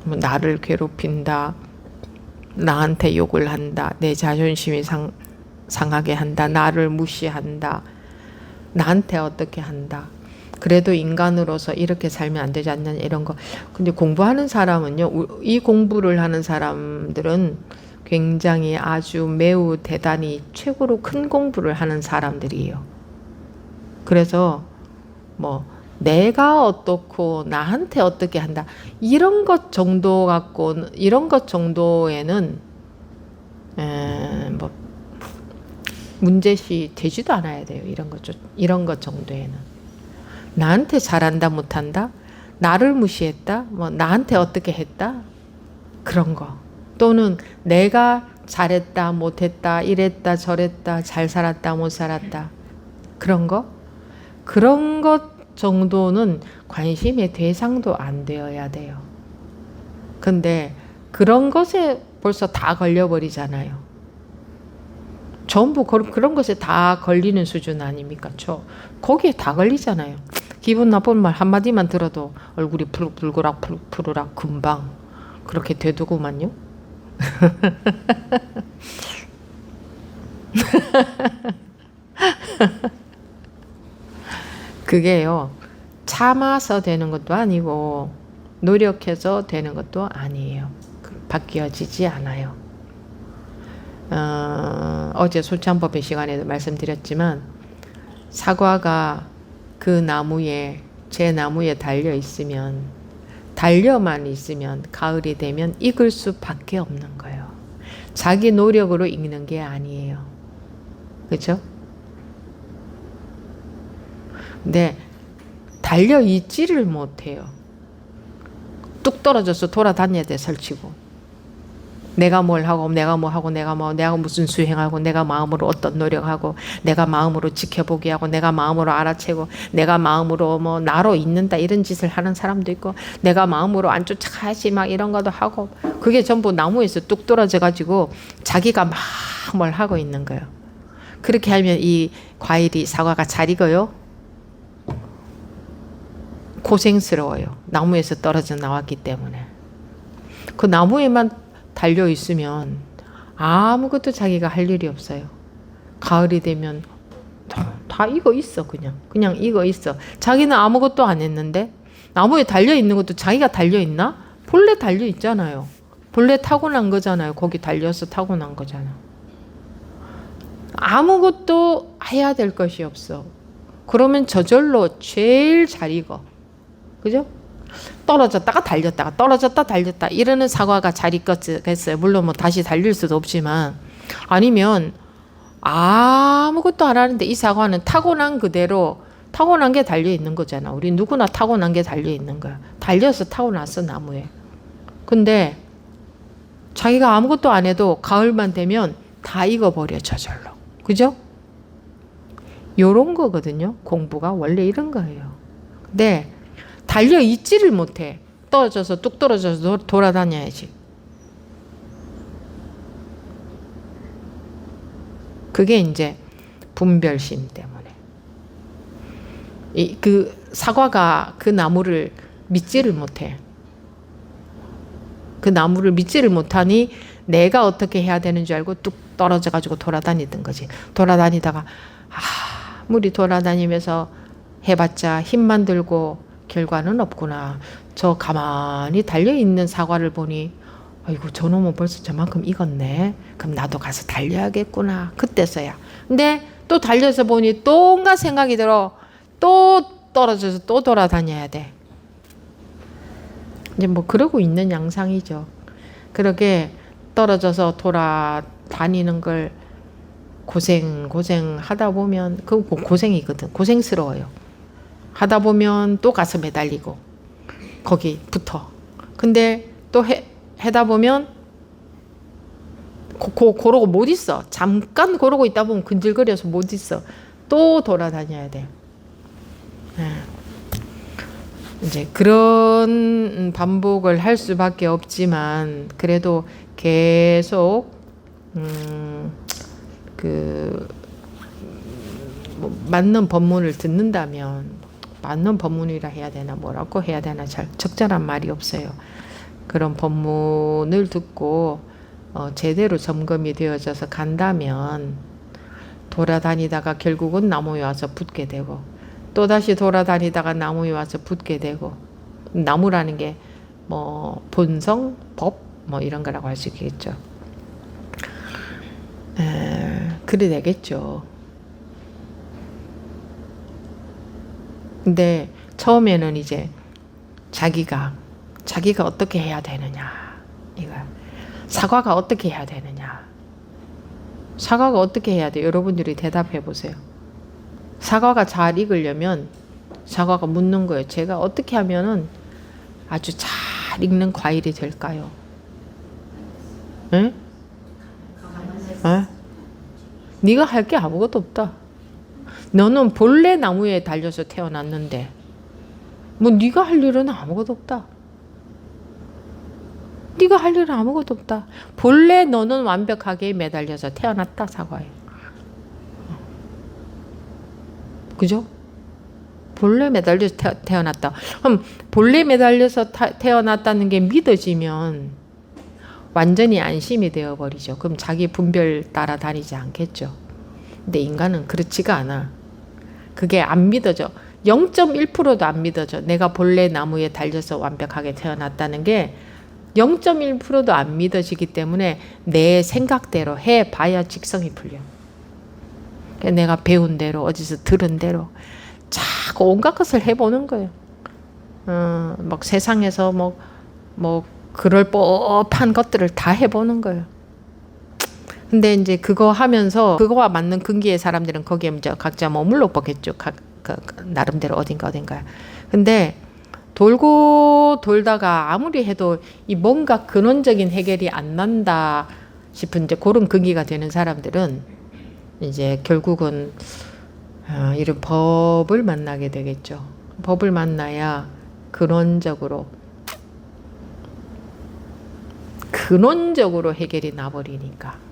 나를 괴롭힌다, 나한테 욕을 한다, 내 자존심이 상하게 한다, 나를 무시한다, 나한테 어떻게 한다. 그래도 인간으로서 이렇게 살면 안 되지 않느냐 이런 거. 근데 공부하는 사람은요, 이 공부를 하는 사람들은 굉장히 아주 매우 대단히 최고로 큰 공부를 하는 사람들이에요. 그래서 뭐 내가 어떻고 나한테 어떻게 한다 이런 것 정도 갖고 이런 것 정도에는 뭐 문제시 되지도 않아야 돼요. 이런 것 정도에는 나한테 잘한다 못한다, 나를 무시했다, 뭐 나한테 어떻게 했다 그런 거 또는 내가 잘했다 못했다 이랬다 저랬다 잘 살았다 못 살았다 그런 것 정도는 관심의 대상도 안 되어야 돼요. 근데 그런 것에 벌써 다 걸려버리잖아요. 전부 그런 것에 다 걸리는 수준 아닙니까? 거기에 다 걸리잖아요. 기분 나쁜 말 한마디만 들어도 얼굴이 푸르락 금방 그렇게 되더구만요. 그게요, 참아서 되는 것도 아니고 노력해서 되는 것도 아니에요. 바뀌어지지 않아요. 어제 소창법의 시간에도 말씀드렸지만 사과가 그 나무에 제 나무에 달려만 있으면 가을이 되면 익을 수밖에 없는 거예요. 자기 노력으로 익는 게 아니에요. 그렇죠? 근데 달려 있지를 못해요. 뚝 떨어져서 돌아다녀야 돼. 설치고 내가 뭘 하고 내가 무슨 수행하고 내가 마음으로 어떤 노력하고 내가 마음으로 지켜보게 하고 내가 마음으로 알아채고 내가 마음으로 뭐 나로 있는다 이런 짓을 하는 사람도 있고 내가 마음으로 안 쫓아가야지 막 이런 것도 하고 그게 전부 나무에서 뚝 떨어져 가지고 자기가 막 뭘 하고 있는 거예요. 그렇게 하면 이 과일이 사과가 잘 익어요? 고생스러워요. 나무에서 떨어져 나왔기 때문에. 그 나무에만 달려 있으면 아무것도 자기가 할 일이 없어요. 가을이 되면 다 다 익어 있어. 그냥 익어 있어. 자기는 아무것도 안 했는데 나무에 달려 있는 것도 자기가 달려 있나? 본래 달려 있잖아요. 본래 타고난 거잖아요. 거기 달려서 타고난 거잖아. 아무것도 해야 될 것이 없어. 그러면 저절로 제일 잘 익어. 그죠? 떨어졌다가 달렸다가 떨어졌다 달렸다 이러는 사과가 잘 익었겠어요. 물론 뭐 다시 달릴 수도 없지만, 아니면 아무것도 안 하는데 이 사과는 타고난 그대로 타고난 게 달려 있는 거잖아. 우리 누구나 타고난 게 달려 있는 거야. 달려서 타고났어, 나무에. 근데 자기가 아무것도 안 해도 가을만 되면 다 익어버려, 저절로. 그죠? 요런 거거든요. 공부가 원래 이런 거예요. 근데 달려 있지를 못해. 떨어져서 뚝 떨어져서 돌아다녀야지. 그게 이제 분별심 때문에. 그 사과가 그 나무를 믿지를 못해. 그 나무를 믿지를 못하니 내가 어떻게 해야 되는 줄 알고 뚝 떨어져 가지고 돌아다니던 거지. 돌아다니다가 아무리 돌아다니면서 해봤자 힘만 들고 결과는 없구나. 저 가만히 달려있는 사과를 보니 아이고 저놈은 벌써 저만큼 익었네. 그럼 나도 가서 달려야겠구나. 그때서야. 근데 또 달려서 보니 또 온갖 생각이 들어. 또 떨어져서 또 돌아다녀야 돼. 이제 뭐 그러고 있는 양상이죠. 그렇게 떨어져서 돌아다니는 걸 고생 하다 보면 그 고생이거든. 고생스러워요. 하다 보면 또 가서 매달리고 거기 붙어. 근데 또 해다 보면 고러고 못 있어. 잠깐 고러고 있다 보면 근질거려서 못 있어. 또 돌아다녀야 돼. 이제 그런 반복을 할 수밖에 없지만 그래도 계속 뭐 맞는 법문을 듣는다면, 맞는 법문이라 해야 되나 뭐라고 해야 되나 잘 적절한 말이 없어요. 그런 법문을 듣고 제대로 점검이 되어져서 간다면 돌아다니다가 결국은 나무에 와서 붙게 되고, 또다시 돌아다니다가 나무에 와서 붙게 되고, 나무라는 게 뭐 본성, 법 뭐 이런 거라고 할 수 있겠죠. 그래 되겠죠. 근데 처음에는 이제 자기가 어떻게 해야 되느냐, 이거야. 사과가 어떻게 해야 되느냐. 사과가 어떻게 해야 돼? 여러분들이 대답해 보세요. 사과가 잘 익으려면 사과가 묻는 거예요. 제가 어떻게 하면은 아주 잘 익는 과일이 될까요? 응? 네가 할 게 아무것도 없다. 너는 본래 나무에 달려서 태어났는데 뭐 네가 할 일은 아무것도 없다. 네가 할 일은 아무것도 없다. 본래 너는 완벽하게 매달려서 태어났다, 사과에. 그죠? 본래 매달려서 태어났다. 그럼 본래 매달려서 태어났다는 게 믿어지면 완전히 안심이 되어버리죠. 그럼 자기 분별 따라다니지 않겠죠. 근데 인간은 그렇지가 않아. 그게 안 믿어져. 0.1%도 안 믿어져. 내가 본래 나무에 달려서 완벽하게 태어났다는 게 0.1%도 안 믿어지기 때문에 내 생각대로 해봐야 직성이 풀려. 내가 배운 대로, 어디서 들은 대로 자꾸 온갖 것을 해보는 거예요. 막 세상에서 뭐 그럴 법한 것들을 다 해보는 거예요. 근데 이제 그거 하면서 그거와 맞는 근기의 사람들은 거기에 이제 각자 머물러 보겠죠. 나름대로 어딘가에. 근데 돌고 돌다가 아무리 해도 이 뭔가 근원적인 해결이 안 난다 싶은 이제 그런 근기가 되는 사람들은 이제 결국은 이런 법을 만나게 되겠죠. 법을 만나야 근원적으로 해결이 나버리니까.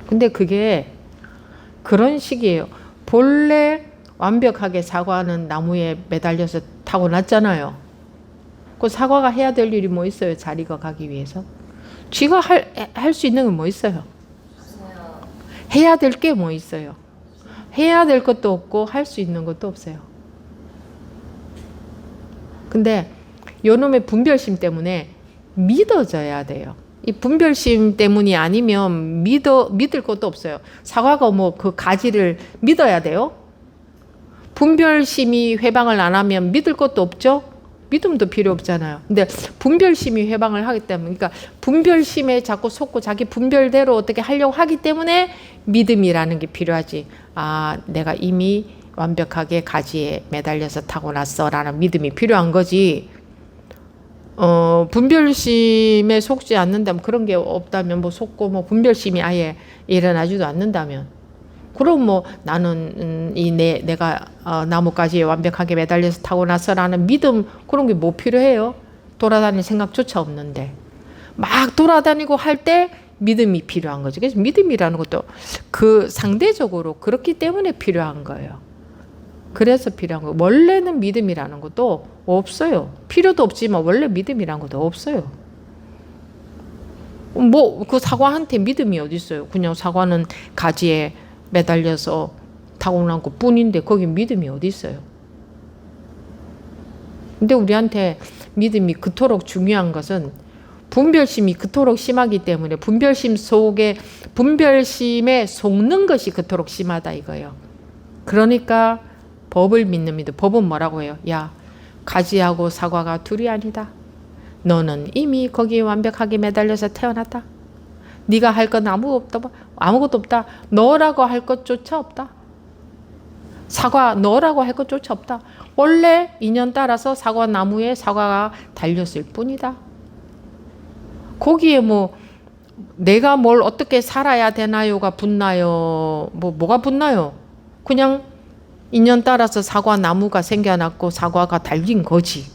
근데 그게 그런 식이에요. 본래 완벽하게 사과는 나무에 매달려서 타고났잖아요. 그 사과가 해야 될 일이 뭐 있어요? 잘 익어가기 위해서. 쥐가 할 수 있는 건 뭐 있어요? 해야 될 게 뭐 있어요? 해야 될 것도 없고 할 수 있는 것도 없어요. 근데 요놈의 분별심 때문에 믿어져야 돼요. 이 분별심 때문이 아니면 믿을 것도 없어요. 사과가 뭐 그 가지를 믿어야 돼요? 분별심이 회방을 안 하면 믿을 것도 없죠? 믿음도 필요 없잖아요. 근데 분별심이 회방을 하기 때문에, 그러니까 분별심에 자꾸 속고 자기 분별대로 어떻게 하려고 하기 때문에 믿음이라는 게 필요하지. 아, 내가 이미 완벽하게 가지에 매달려서 타고났어 라는 믿음이 필요한 거지. 분별심에 속지 않는다면, 그런 게 없다면, 뭐 속고 뭐 분별심이 아예 일어나지도 않는다면, 그럼 뭐 나는 내가 나뭇가지에 완벽하게 매달려서 타고났어라는 믿음, 그런 게 뭐 필요해요? 돌아다닐 생각조차 없는데 막 돌아다니고 할 때 믿음이 필요한 거죠. 그래서 믿음이라는 것도 그 상대적으로 그렇기 때문에 필요한 거예요. 그래서 필요한 거예요. 원래는 믿음이라는 것도 없어요. 필요도 없지만 원래 믿음이라는 것도 없어요. 뭐 그 사과한테 믿음이 어디 있어요? 그냥 사과는 가지에 매달려서 타고난 것 뿐인데 거기 믿음이 어디 있어요? 근데 우리한테 믿음이 그토록 중요한 것은 분별심이 그토록 심하기 때문에, 분별심에 속는 것이 그토록 심하다 이거예요. 그러니까 법을 믿는 믿음. 법은 뭐라고 해요? 야, 가지하고 사과가 둘이 아니다. 너는 이미 거기에 완벽하게 매달려서 태어났다. 네가 할 건 아무것도 없다. 너라고 할 것조차 없다. 사과 너라고 할 것조차 없다. 원래 인연 따라서 사과 나무에 사과가 달렸을 뿐이다. 거기에 뭐 내가 뭘 어떻게 살아야 되나요가 붙나요? 뭐가 붙나요? 그냥 인연 따라서 사과 나무가 생겨났고 사과가 달린 거지.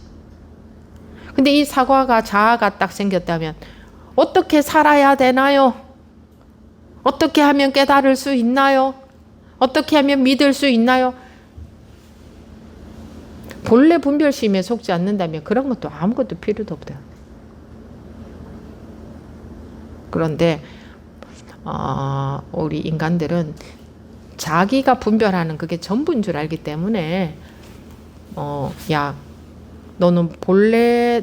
근데 이 사과가 자아가 딱 생겼다면 어떻게 살아야 되나요? 어떻게 하면 깨달을 수 있나요? 어떻게 하면 믿을 수 있나요? 본래 분별심에 속지 않는다면 그런 것도 아무것도 필요도 없다. 그런데 우리 인간들은 자기가 분별하는 그게 전부인 줄 알기 때문에 야, 너는 본래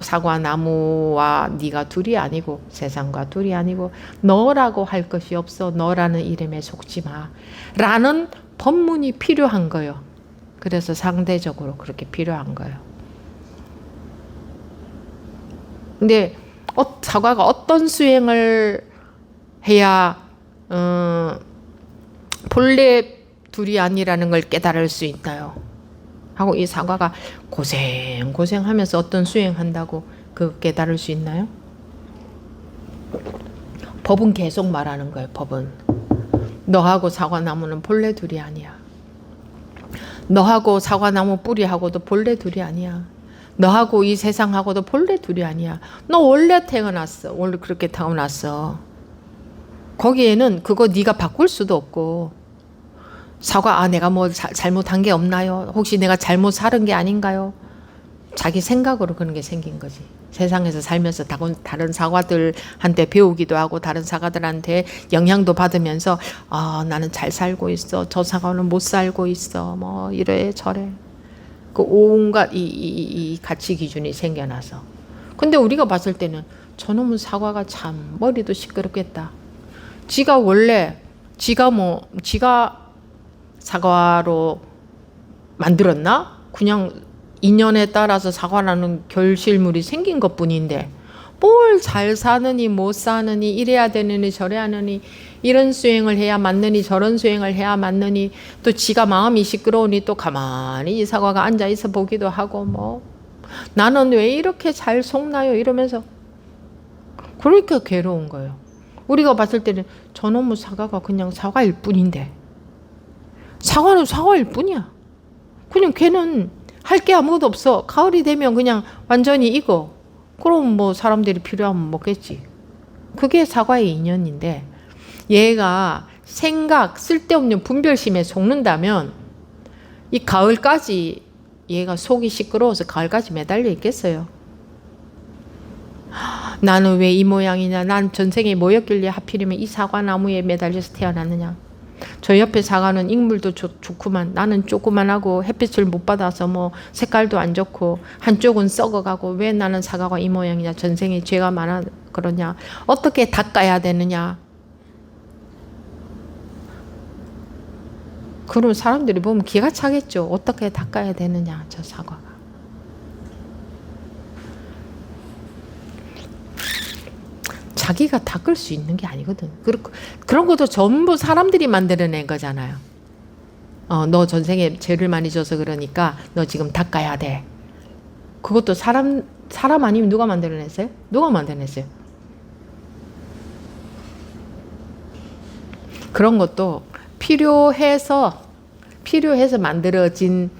사과 나무와 네가 둘이 아니고 세상과 둘이 아니고 너라고 할 것이 없어. 너라는 이름에 속지 마. 라는 법문이 필요한 거예요. 그래서 상대적으로 그렇게 필요한 거예요. 근데 사과가 어떤 수행을 해야 본래 둘이 아니라는 걸 깨달을 수 있나요? 하고 이 사과가 고생하면서 어떤 수행한다고 그 깨달을 수 있나요? 법은 계속 말하는 거예요. 법은 너하고 사과나무는 본래 둘이 아니야. 너하고 사과나무 뿌리하고도 본래 둘이 아니야. 너하고 이 세상하고도 본래 둘이 아니야. 너 원래 태어났어. 원래 그렇게 태어났어. 거기에는 그거 네가 바꿀 수도 없고, 사과 내가 뭐 잘못한 게 없나요? 혹시 내가 잘못 살은 게 아닌가요? 자기 생각으로 그런 게 생긴 거지. 세상에서 살면서 다른 사과들한테 배우기도 하고 다른 사과들한테 영향도 받으면서 나는 잘 살고 있어. 저 사과는 못 살고 있어. 뭐 이래 저래. 그 온갖 이 가치 기준이 생겨나서. 근데 우리가 봤을 때는 저놈은 사과가 참 머리도 시끄럽겠다. 지가 사과로 만들었나? 그냥 인연에 따라서 사과라는 결실물이 생긴 것 뿐인데 뭘 잘 사느니 못 사느니 이래야 되느니 저래야 하느니 이런 수행을 해야 맞느니 저런 수행을 해야 맞느니 또 지가 마음이 시끄러우니 또 가만히 이 사과가 앉아 있어 보기도 하고 뭐 나는 왜 이렇게 잘 속나요? 이러면서 그러니까 괴로운 거예요. 우리가 봤을 때는 저놈의 사과가 그냥 사과일 뿐인데 사과는 사과일 뿐이야. 그냥 걔는 할 게 아무것도 없어. 가을이 되면 그냥 완전히 익어. 그럼 뭐 사람들이 필요하면 먹겠지. 그게 사과의 인연인데 얘가 쓸데없는 분별심에 속는다면 이 가을까지 얘가 속이 시끄러워서 가을까지 매달려 있겠어요. 나는 왜 이 모양이냐. 난 전생에 뭐였길래 하필이면 이 사과나무에 매달려서 태어났느냐. 저 옆에 사과는 익물도 좋구만. 나는 조그만하고 햇빛을 못 받아서 뭐 색깔도 안 좋고 한쪽은 썩어가고 왜 나는 사과가 이 모양이냐. 전생에 죄가 많아 그러냐. 어떻게 닦아야 되느냐. 그럼 사람들이 보면 기가 차겠죠. 어떻게 닦아야 되느냐 저 사과가. 자기가 닦을 수 있는 게 아니거든. 그런 것도 전부 사람들이 만들어낸 거잖아요. 너 전생에 죄를 많이 져서 그러니까 너 지금 닦아야 돼. 그것도 사람 아니면 누가 만들어냈어요? 누가 만들어냈어요? 그런 것도 필요해서 만들어진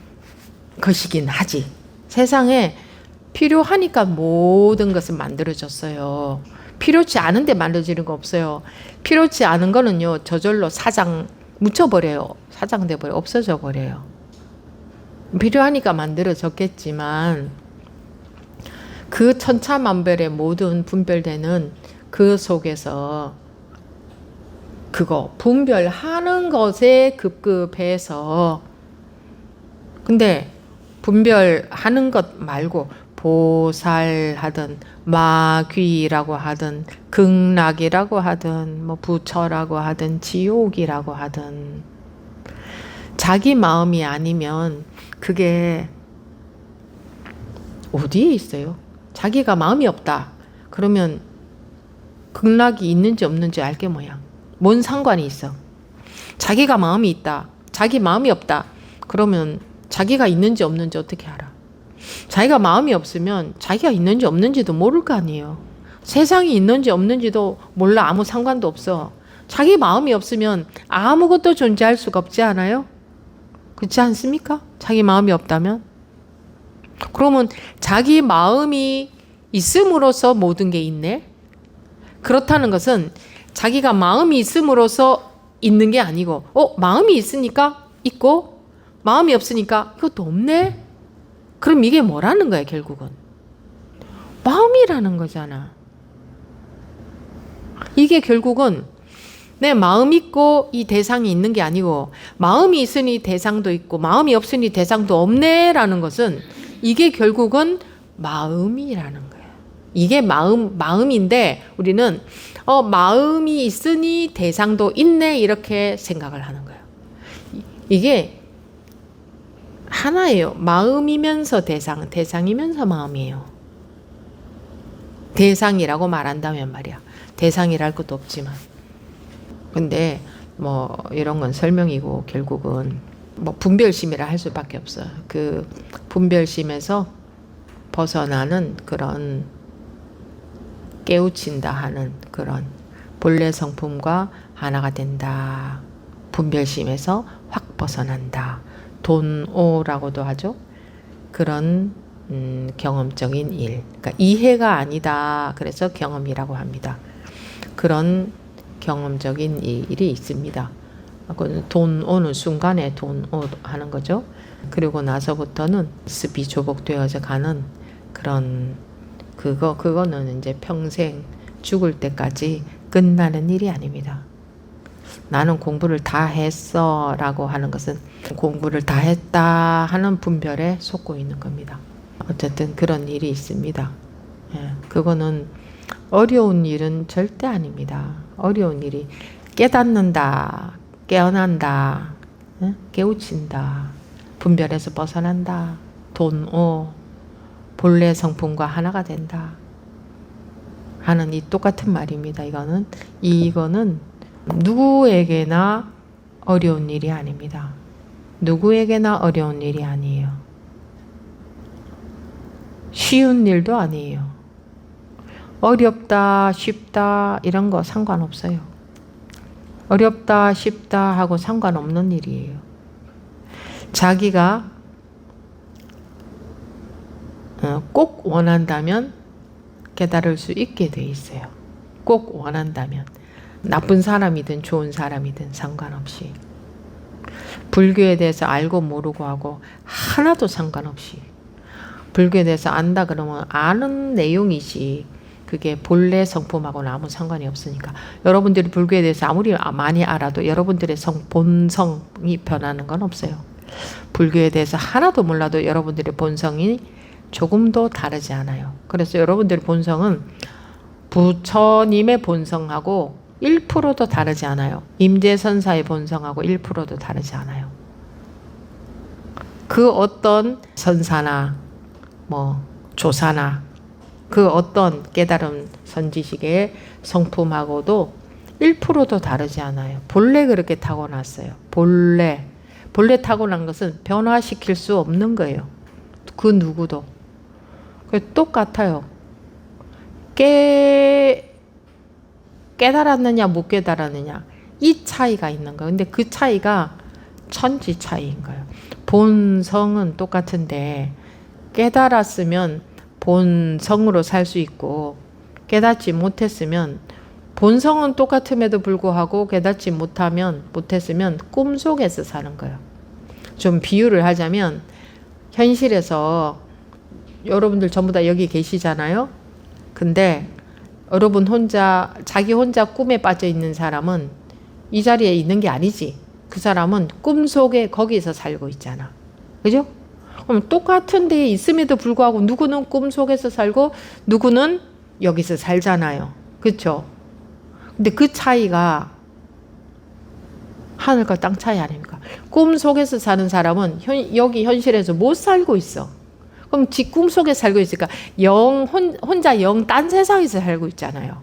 것이긴 하지. 세상에 필요하니까 모든 것은 만들어졌어요. 필요치 않은데 만들어지는 거 없어요. 필요치 않은 거는요, 저절로 사장 묻혀버려요. 사장돼 버려, 없어져 버려요. 필요하니까 만들어졌겠지만 그 천차만별의 모든 분별되는 그 속에서 그거 분별하는 것에 급급해서, 근데 분별하는 것 말고 보살하든 마귀라고 하든 극락이라고 하든 뭐 부처라고 하든 지옥이라고 하든 자기 마음이 아니면 그게 어디에 있어요? 자기가 마음이 없다 그러면 극락이 있는지 없는지 알게 뭐야. 뭔 상관이 있어. 자기가 마음이 있다, 자기 마음이 없다 그러면 자기가 있는지 없는지 어떻게 알아? 자기가 마음이 없으면 자기가 있는지 없는지도 모를 거 아니에요. 세상이 있는지 없는지도 몰라. 아무 상관도 없어. 자기 마음이 없으면 아무것도 존재할 수가 없지 않아요? 그렇지 않습니까? 자기 마음이 없다면? 그러면 자기 마음이 있음으로써 모든 게 있네? 그렇다는 것은 자기가 마음이 있음으로써 있는 게 아니고 마음이 있으니까 있고 마음이 없으니까 이것도 없네? 그럼 이게 뭐라는 거야 결국은? 마음이라는 거잖아. 이게 결국은 내 마음 있고 이 대상이 있는 게 아니고 마음이 있으니 대상도 있고 마음이 없으니 대상도 없네 라는 것은 이게 결국은 마음이라는 거예요. 이게 마음인데 우리는 마음이 있으니 대상도 있네 이렇게 생각을 하는 거예요. 이게 하나예요. 마음이면서 대상, 대상이면서 마음이에요. 대상이라고 말한다면 말이야. 대상이랄 것도 없지만. 근데 뭐 이런 건 설명이고 결국은 뭐 분별심이라 할 수밖에 없어. 그 분별심에서 벗어나는 그런 깨우친다 하는 그런 본래 성품과 하나가 된다. 분별심에서 확 벗어난다. 돈오라고도 하죠. 그런 경험적인 일. 그러니까 이해가 아니다. 그래서 경험이라고 합니다. 그런 경험적인 일이 있습니다. 돈 오는 순간에 돈 오 하는 거죠. 그리고 나서부터는 습이 조복되어져 가는 그런 그거는 이제 평생 죽을 때까지 끝나는 일이 아닙니다. 나는 공부를 다 했어 라고 하는 것은 공부를 다 했다 하는 분별에 속고 있는 겁니다. 어쨌든 그런 일이 있습니다. 예, 그거는 어려운 일은 절대 아닙니다. 어려운 일이 깨닫는다, 깨어난다, 예? 깨우친다, 분별에서 벗어난다, 돈오, 본래 성품과 하나가 된다 하는 이 똑같은 말입니다. 이거는 누구에게나 어려운 일이 아닙니다. 누구에게나 어려운 일이 아니에요. 쉬운 일도 아니에요. 어렵다, 쉽다 이런 거 상관없어요. 어렵다, 쉽다 하고 상관없는 일이에요. 자기가 꼭 원한다면 깨달을 수 있게 돼 있어요. 꼭 원한다면. 나쁜 사람이든 좋은 사람이든 상관없이. 불교에 대해서 알고 모르고 하고 하나도 상관없이. 불교에 대해서 안다 그러면 아는 내용이지 그게 본래 성품하고는 아무 상관이 없으니까. 여러분들이 불교에 대해서 아무리 많이 알아도 여러분들의 본성이 변하는 건 없어요. 불교에 대해서 하나도 몰라도 여러분들의 본성이 조금도 다르지 않아요. 그래서 여러분들의 본성은 부처님의 본성하고 1%도 다르지 않아요. 임재선사의 본성하고 1%도 다르지 않아요. 그 어떤 선사나 뭐 조사나 그 어떤 깨달은 선지식의 성품하고도 1%도 다르지 않아요. 본래 그렇게 타고났어요. 본래 타고난 것은 변화시킬 수 없는 거예요. 그 누구도. 똑같아요. 깨달았느냐 못 깨달았느냐 이 차이가 있는 거예요. 근데 그 차이가 천지 차이인 거예요. 본성은 똑같은데 깨달았으면 본성으로 살 수 있고 깨닫지 못했으면 본성은 똑같음에도 불구하고 깨닫지 못했으면 꿈속에서 사는 거예요. 좀 비유를 하자면 현실에서 여러분들 전부 다 여기 계시잖아요. 근데 여러분 자기 혼자 꿈에 빠져 있는 사람은 이 자리에 있는 게 아니지. 그 사람은 꿈속에 거기서 살고 있잖아. 그죠? 그럼 똑같은 데에 있음에도 불구하고 누구는 꿈속에서 살고 누구는 여기서 살잖아요. 그렇죠? 근데 그 차이가 하늘과 땅 차이 아닙니까? 꿈속에서 사는 사람은 여기 현실에서 못 살고 있어. 그럼 지 꿈속에 살고 있으니까 혼자 딴 세상에서 살고 있잖아요.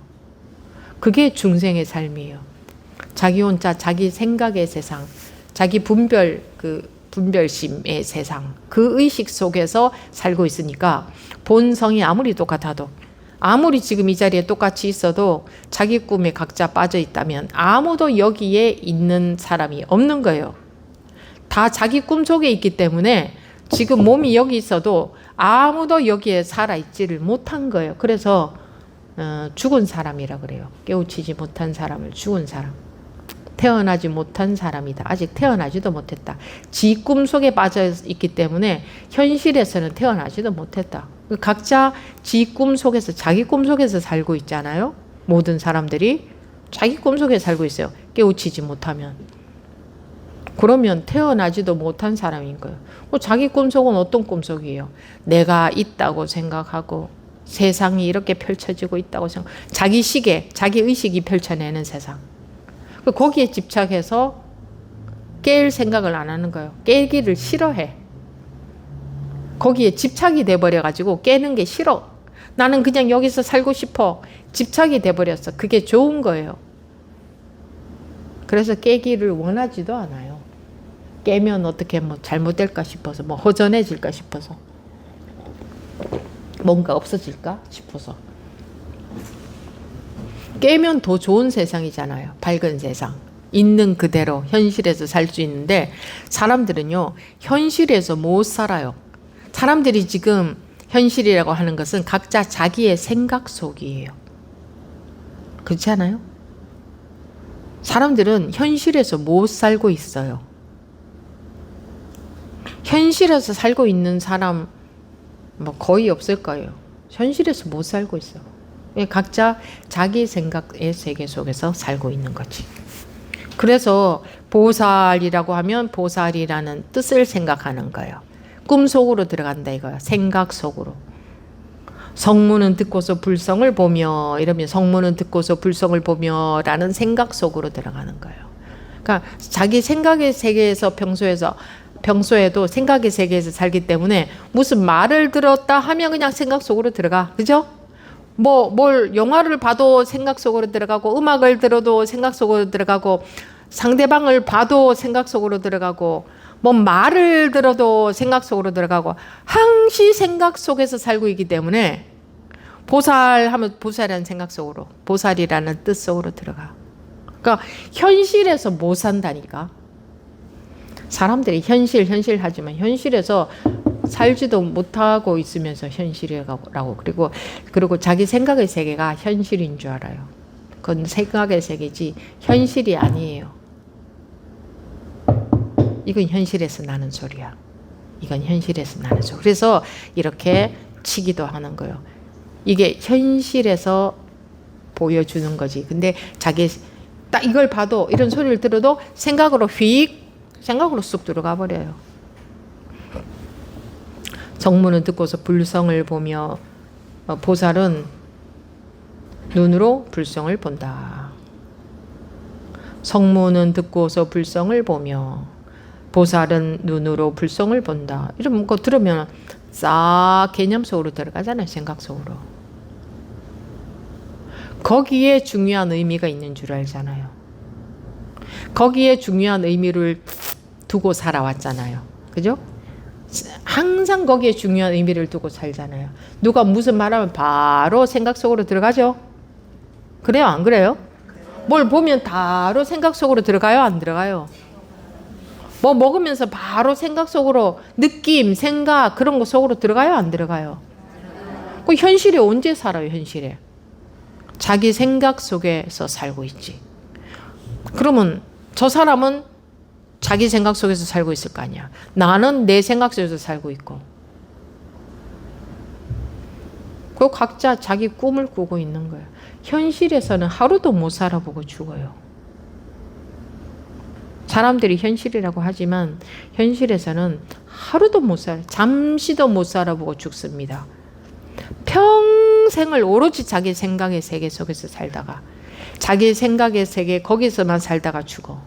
그게 중생의 삶이에요. 자기 혼자 자기 생각의 세상, 자기 분별심의 세상, 그 의식 속에서 살고 있으니까 본성이 아무리 똑같아도 아무리 지금 이 자리에 똑같이 있어도 자기 꿈에 각자 빠져 있다면 아무도 여기에 있는 사람이 없는 거예요. 다 자기 꿈속에 있기 때문에 지금 몸이 여기 있어도 아무도 여기에 살아있지를 못한 거예요. 그래서 죽은 사람이라 그래요. 깨우치지 못한 사람을 죽은 사람. 태어나지 못한 사람이다. 아직 태어나지도 못했다. 지 꿈속에 빠져 있기 때문에 현실에서는 태어나지도 못했다. 각자 지 꿈속에서 자기 꿈속에서 살고 있잖아요. 모든 사람들이 자기 꿈속에 살고 있어요. 깨우치지 못하면. 그러면 태어나지도 못한 사람인 거예요. 자기 꿈속은 어떤 꿈속이에요? 내가 있다고 생각하고 세상이 이렇게 펼쳐지고 있다고 생각하고 자기 시계, 자기 의식이 펼쳐내는 세상. 거기에 집착해서 깰 생각을 안 하는 거예요. 깨기를 싫어해. 거기에 집착이 돼버려가지고 깨는 게 싫어. 나는 그냥 여기서 살고 싶어. 집착이 돼버렸어. 그게 좋은 거예요. 그래서 깨기를 원하지도 않아요. 깨면 어떻게 잘못될까 싶어서, 허전해질까 싶어서, 뭔가 없어질까 싶어서. 깨면 더 좋은 세상이잖아요. 밝은 세상. 있는 그대로 현실에서 살 수 있는데 사람들은요. 현실에서 못 살아요. 사람들이 지금 현실이라고 하는 것은 각자 자기의 생각 속이에요. 그렇지 않아요? 사람들은 현실에서 못 살고 있어요. 현실에서 살고 있는 사람 거의 없을 거예요. 현실에서 못 살고 있어. 각자 자기 생각의 세계 속에서 살고 있는 거지. 그래서 보살이라고 하면 보살이라는 뜻을 생각하는 거예요. 꿈속으로 들어간다 이거야. 생각 속으로. 성문은 듣고서 불성을 보며 이러면 성문은 듣고서 불성을 보며 라는 생각 속으로 들어가는 거예요. 그러니까 자기 생각의 세계에서 평소에도 생각의 세계에서 살기 때문에 무슨 말을 들었다 하면 그냥 생각 속으로 들어가. 그죠? 뭘 영화를 봐도 생각 속으로 들어가고 음악을 들어도 생각 속으로 들어가고 상대방을 봐도 생각 속으로 들어가고 말을 들어도 생각 속으로 들어가고 항시 생각 속에서 살고 있기 때문에 보살하면 보살이라는 생각 속으로 보살이라는 뜻 속으로 들어가. 그러니까 현실에서 못 산다니까. 사람들이 현실 하지만 현실에서 살지도 못하고 있으면서 현실이라고 그리고 자기 생각의 세계가 현실인 줄 알아요. 그건 생각의 세계지 현실이 아니에요. 이건 현실에서 나는 소리야. 이건 현실에서 나는 소리. 그래서 이렇게 치기도 하는 거예요. 이게 현실에서 보여주는 거지. 근데 자기 딱 이걸 봐도 이런 소리를 들어도 생각으로 쑥 들어가 버려요. 정문은 듣고서 불성을 보며 보살은 눈으로 불성을 본다. 성문은 듣고서 불성을 보며 보살은 눈으로 불성을 본다. 이런 거 들으면 싹 개념 속으로 들어가잖아요. 생각 속으로. 거기에 중요한 의미가 있는 줄 알잖아요. 거기에 중요한 의미를 두고 살아왔잖아요. 그죠? 항상 거기에 중요한 의미를 두고 살잖아요. 누가 무슨 말하면 바로 생각 속으로 들어가죠? 그래요? 안 그래요? 뭘 보면 바로 생각 속으로 들어가요? 안 들어가요? 뭐 먹으면서 바로 생각 속으로 느낌, 생각 그런 거 속으로 들어가요? 안 들어가요? 그 현실에 언제 살아요? 현실에. 자기 생각 속에서 살고 있지. 그러면 저 사람은 자기 생각 속에서 살고 있을 거 아니야. 나는 내 생각 속에서 살고 있고. 그 각자 자기 꿈을 꾸고 있는 거예요. 현실에서는 하루도 못 살아보고 죽어요. 사람들이 현실이라고 하지만 현실에서는 하루도 못 잠시도 못 살아보고 죽습니다. 평생을 오로지 자기 생각의 세계 속에서 살다가 자기 생각의 세계 거기서만 살다가 죽어.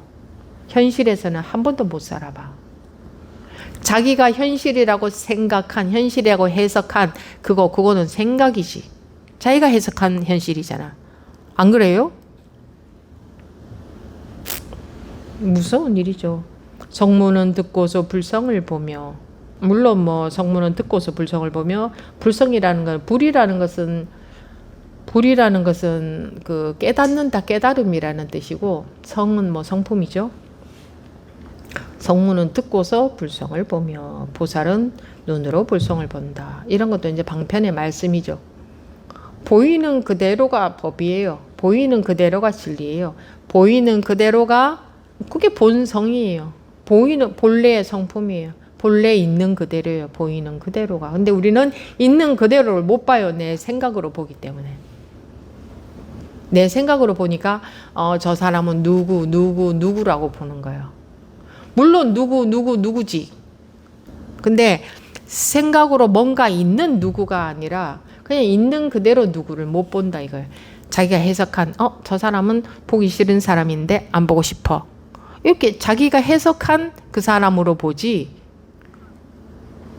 현실에서는 한 번도 못 살아봐. 자기가 현실이라고 생각한, 현실이라고 해석한 그거는 생각이지. 자기가 해석한 현실이잖아. 안 그래요? 무서운 일이죠. 성문은 듣고서 불성을 보며, 물론 뭐 성문은 듣고서 불성을 보며, 불성이라는 건 불이라는 것은 그 깨닫는다, 깨달음이라는 뜻이고, 성은 뭐 성품이죠. 성문은 듣고서 불성을 보며 보살은 눈으로 불성을 본다. 이런 것도 이제 방편의 말씀이죠. 보이는 그대로가 법이에요. 보이는 그대로가 진리예요. 보이는 그대로가 그게 본성이에요. 보이는 본래의 성품이에요. 본래 있는 그대로예요. 보이는 그대로가. 근데 우리는 있는 그대로를 못 봐요. 내 생각으로 보기 때문에. 내 생각으로 보니까 저 사람은 누구라고 보는 거예요. 물론 누구지. 근데 생각으로 뭔가 있는 누구가 아니라 그냥 있는 그대로 누구를 못 본다 이거예요. 자기가 해석한 저 사람은 보기 싫은 사람인데 안 보고 싶어. 이렇게 자기가 해석한 그 사람으로 보지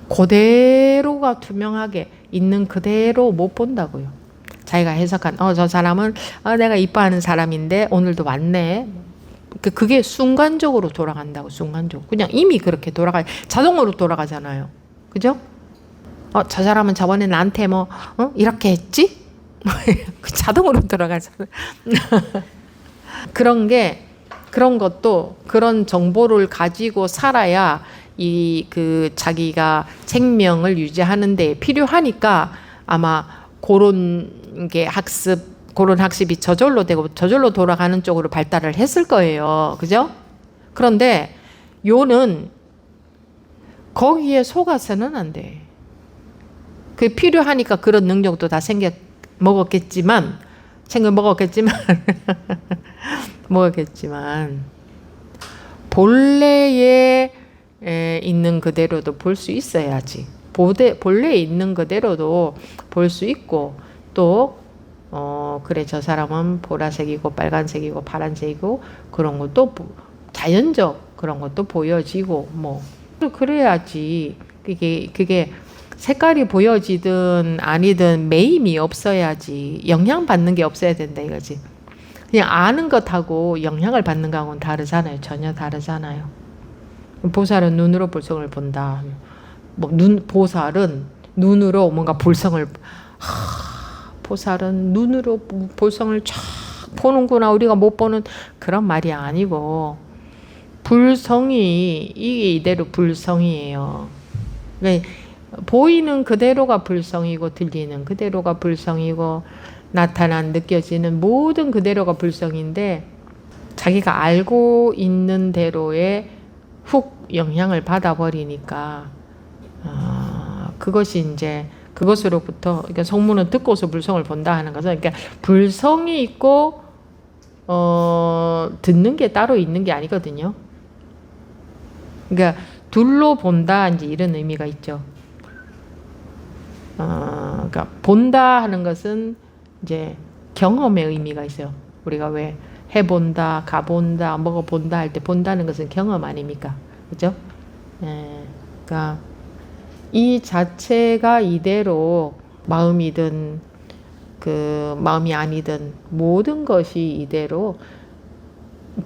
그대로가 투명하게 있는 그대로 못 본다고요. 자기가 해석한 저 사람은 내가 이뻐하는 사람인데 오늘도 왔네. 그게 순간적으로 돌아간다고. 순간적으로 그냥 이미 그렇게 자동으로 돌아가잖아요. 그죠? 저 사람은 저번에 나한테 이렇게 했지? 자동으로 돌아가잖아요. 그런 것도 그런 정보를 가지고 살아야 자기가 생명을 유지하는 데 필요하니까 아마 그런 학습이 저절로 되고 저절로 돌아가는 쪽으로 발달을 했을 거예요. 그죠? 그런데 요는 거기에 속아서는 안 돼. 그 필요하니까 그런 능력도 다 먹었겠지만 본래에 있는 그대로도 볼 수 있어야지. 본래에 있는 그대로도 볼 수 있고 또 그래 저 사람은 보라색이고 빨간색이고 파란색이고 그런 것도 자연적 그런 것도 보여지고 그래야지 그게 색깔이 보여지든 아니든 매임이 없어야지 영향받는 게 없어야 된다 이거지. 그냥 아는 것하고 영향을 받는 거하고는 다르잖아요. 전혀 다르잖아요. 보살은 눈으로 불성을 본다. 보살은 눈으로 뭔가 보살은 눈으로 볼성을 쫙 보는구나. 우리가 못 보는 그런 말이 아니고 불성이 이게 이대로 불성이에요. 보이는 그대로가 불성이고 들리는 그대로가 불성이고 나타난 느껴지는 모든 그대로가 불성인데 자기가 알고 있는 대로에 훅 영향을 받아버리니까 그것이 이제 그것으로부터, 그러니까 성문은 듣고서 불성을 본다 하는 것은, 그러니까 불성이 있고 듣는 게 따로 있는 게 아니거든요. 그러니까 둘로 본다 이제 이런 의미가 있죠. 그러니까 본다 하는 것은 이제 경험의 의미가 있어요. 우리가 왜 해본다, 가본다, 먹어본다 할 때 본다는 것은 경험 아닙니까? 그죠? 그러니까 이 자체가 이대로 마음이든 그 마음이 아니든 모든 것이 이대로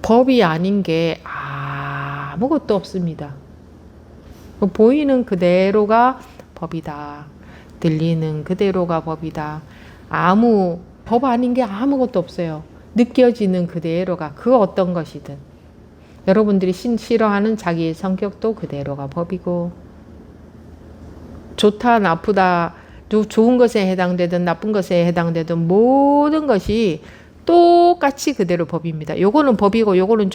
법이 아닌 게 아무것도 없습니다. 보이는 그대로가 법이다. 들리는 그대로가 법이다. 아무 법 아닌 게 아무것도 없어요. 느껴지는 그대로가 그 어떤 것이든 여러분들이 싫어하는 자기의 성격도 그대로가 법이고, 좋다 나쁘다 좋은 것에 해당되든 나쁜 것에 해당되든 모든 것이 똑같이 그대로 법입니다. 요거는 법이고 요거는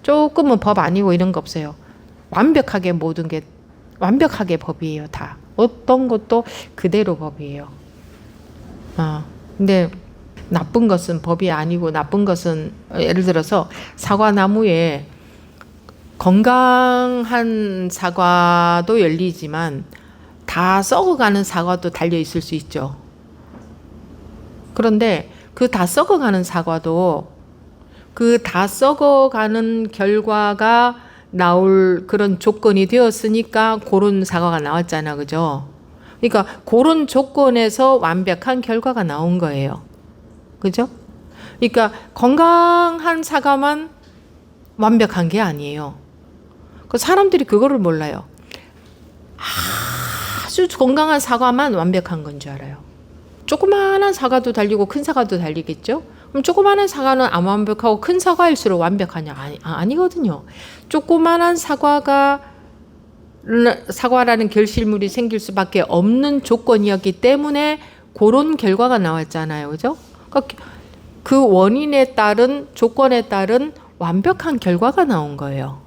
조금은 법 아니고 이런 거 없어요. 완벽하게 모든 게 완벽하게 법이에요. 다 어떤 것도 그대로 법이에요. 근데 나쁜 것은 법이 아니고, 나쁜 것은 예를 들어서 사과나무에 건강한 사과도 열리지만 다 썩어가는 사과도 달려 있을 수 있죠. 그런데 그 다 썩어가는 사과도 그 다 썩어가는 결과가 나올 그런 조건이 되었으니까 그런 사과가 나왔잖아. 그죠? 그러니까 그런 조건에서 완벽한 결과가 나온 거예요. 그죠? 그러니까 건강한 사과만 완벽한 게 아니에요. 그 사람들이 그거를 몰라요. 아주 건강한 사과만 완벽한 건 줄 알아요. 조그마한 사과도 달리고 큰 사과도 달리겠죠? 그럼 조그마한 사과는 안 완벽하고 큰 사과일수록 완벽하냐? 아니거든요. 조그마한 사과라는 결실물이 생길 수밖에 없는 조건이었기 때문에 그런 결과가 나왔잖아요. 그죠? 그러니까 그 원인에 따른 조건에 따른 완벽한 결과가 나온 거예요.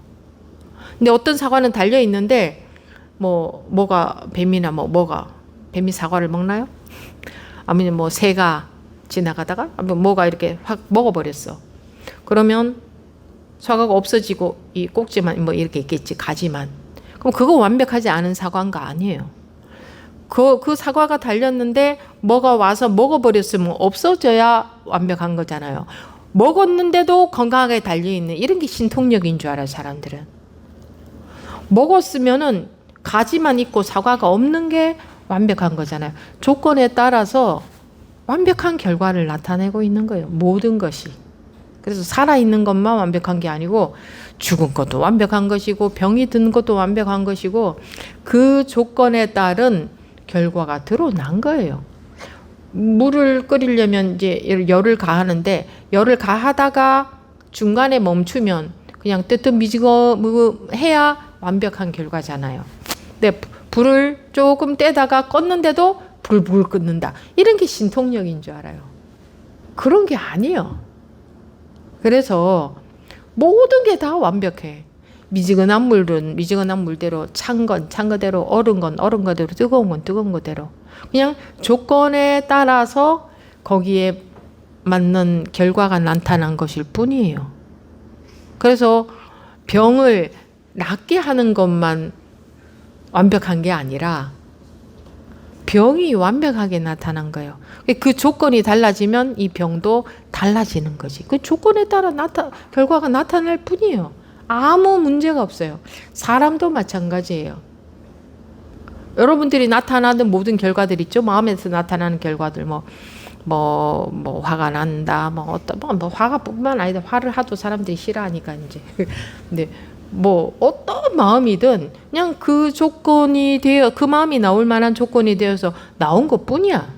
근데 어떤 사과는 달려 있는데 뭐가 뱀이나 뱀이 사과를 먹나요? 아니면 새가 지나가다가 뭐가 이렇게 확 먹어버렸어. 그러면 사과가 없어지고 이 꼭지만 이렇게 있겠지, 가지만. 그럼 그거 완벽하지 않은 사과인가? 아니에요. 그 사과가 달렸는데 뭐가 와서 먹어버렸으면 없어져야 완벽한 거잖아요. 먹었는데도 건강하게 달려있는 이런 게 신통력인 줄 알아요, 사람들은. 먹었으면은 가지만 있고 사과가 없는 게 완벽한 거잖아요. 조건에 따라서 완벽한 결과를 나타내고 있는 거예요. 모든 것이. 그래서 살아있는 것만 완벽한 게 아니고 죽은 것도 완벽한 것이고 병이 든 것도 완벽한 것이고 그 조건에 따른 결과가 드러난 거예요. 물을 끓이려면 이제 열을 가하는데 열을 가하다가 중간에 멈추면 그냥 뜨뜻미지거 해야 완벽한 결과잖아요. 근데 불을 조금 떼다가 껐는데도 불 끓는다. 이런 게 신통력인 줄 알아요. 그런 게 아니에요. 그래서 모든 게 다 완벽해. 미지근한 물은 미지근한 물대로, 찬 건 찬 거대로, 얼은 건 얼은 거대로, 뜨거운 건 뜨거운 거대로. 그냥 조건에 따라서 거기에 맞는 결과가 나타난 것일 뿐이에요. 그래서 병을 낫게 하는 것만 완벽한 게 아니라 병이 완벽하게 나타난 거예요. 그 조건이 달라지면 이 병도 달라지는 거지. 그 조건에 따라 결과가 나타날 뿐이에요. 아무 문제가 없어요. 사람도 마찬가지예요. 여러분들이 나타나는 모든 결과들 있죠. 마음에서 나타나는 결과들, 화가 난다, 화가뿐만 아니라 화를 하도 사람들이 싫어하니까 이제. 근데 어떤 마음이든 그냥 그 조건이 되어, 그 마음이 나올 만한 조건이 되어서 나온 것 뿐이야.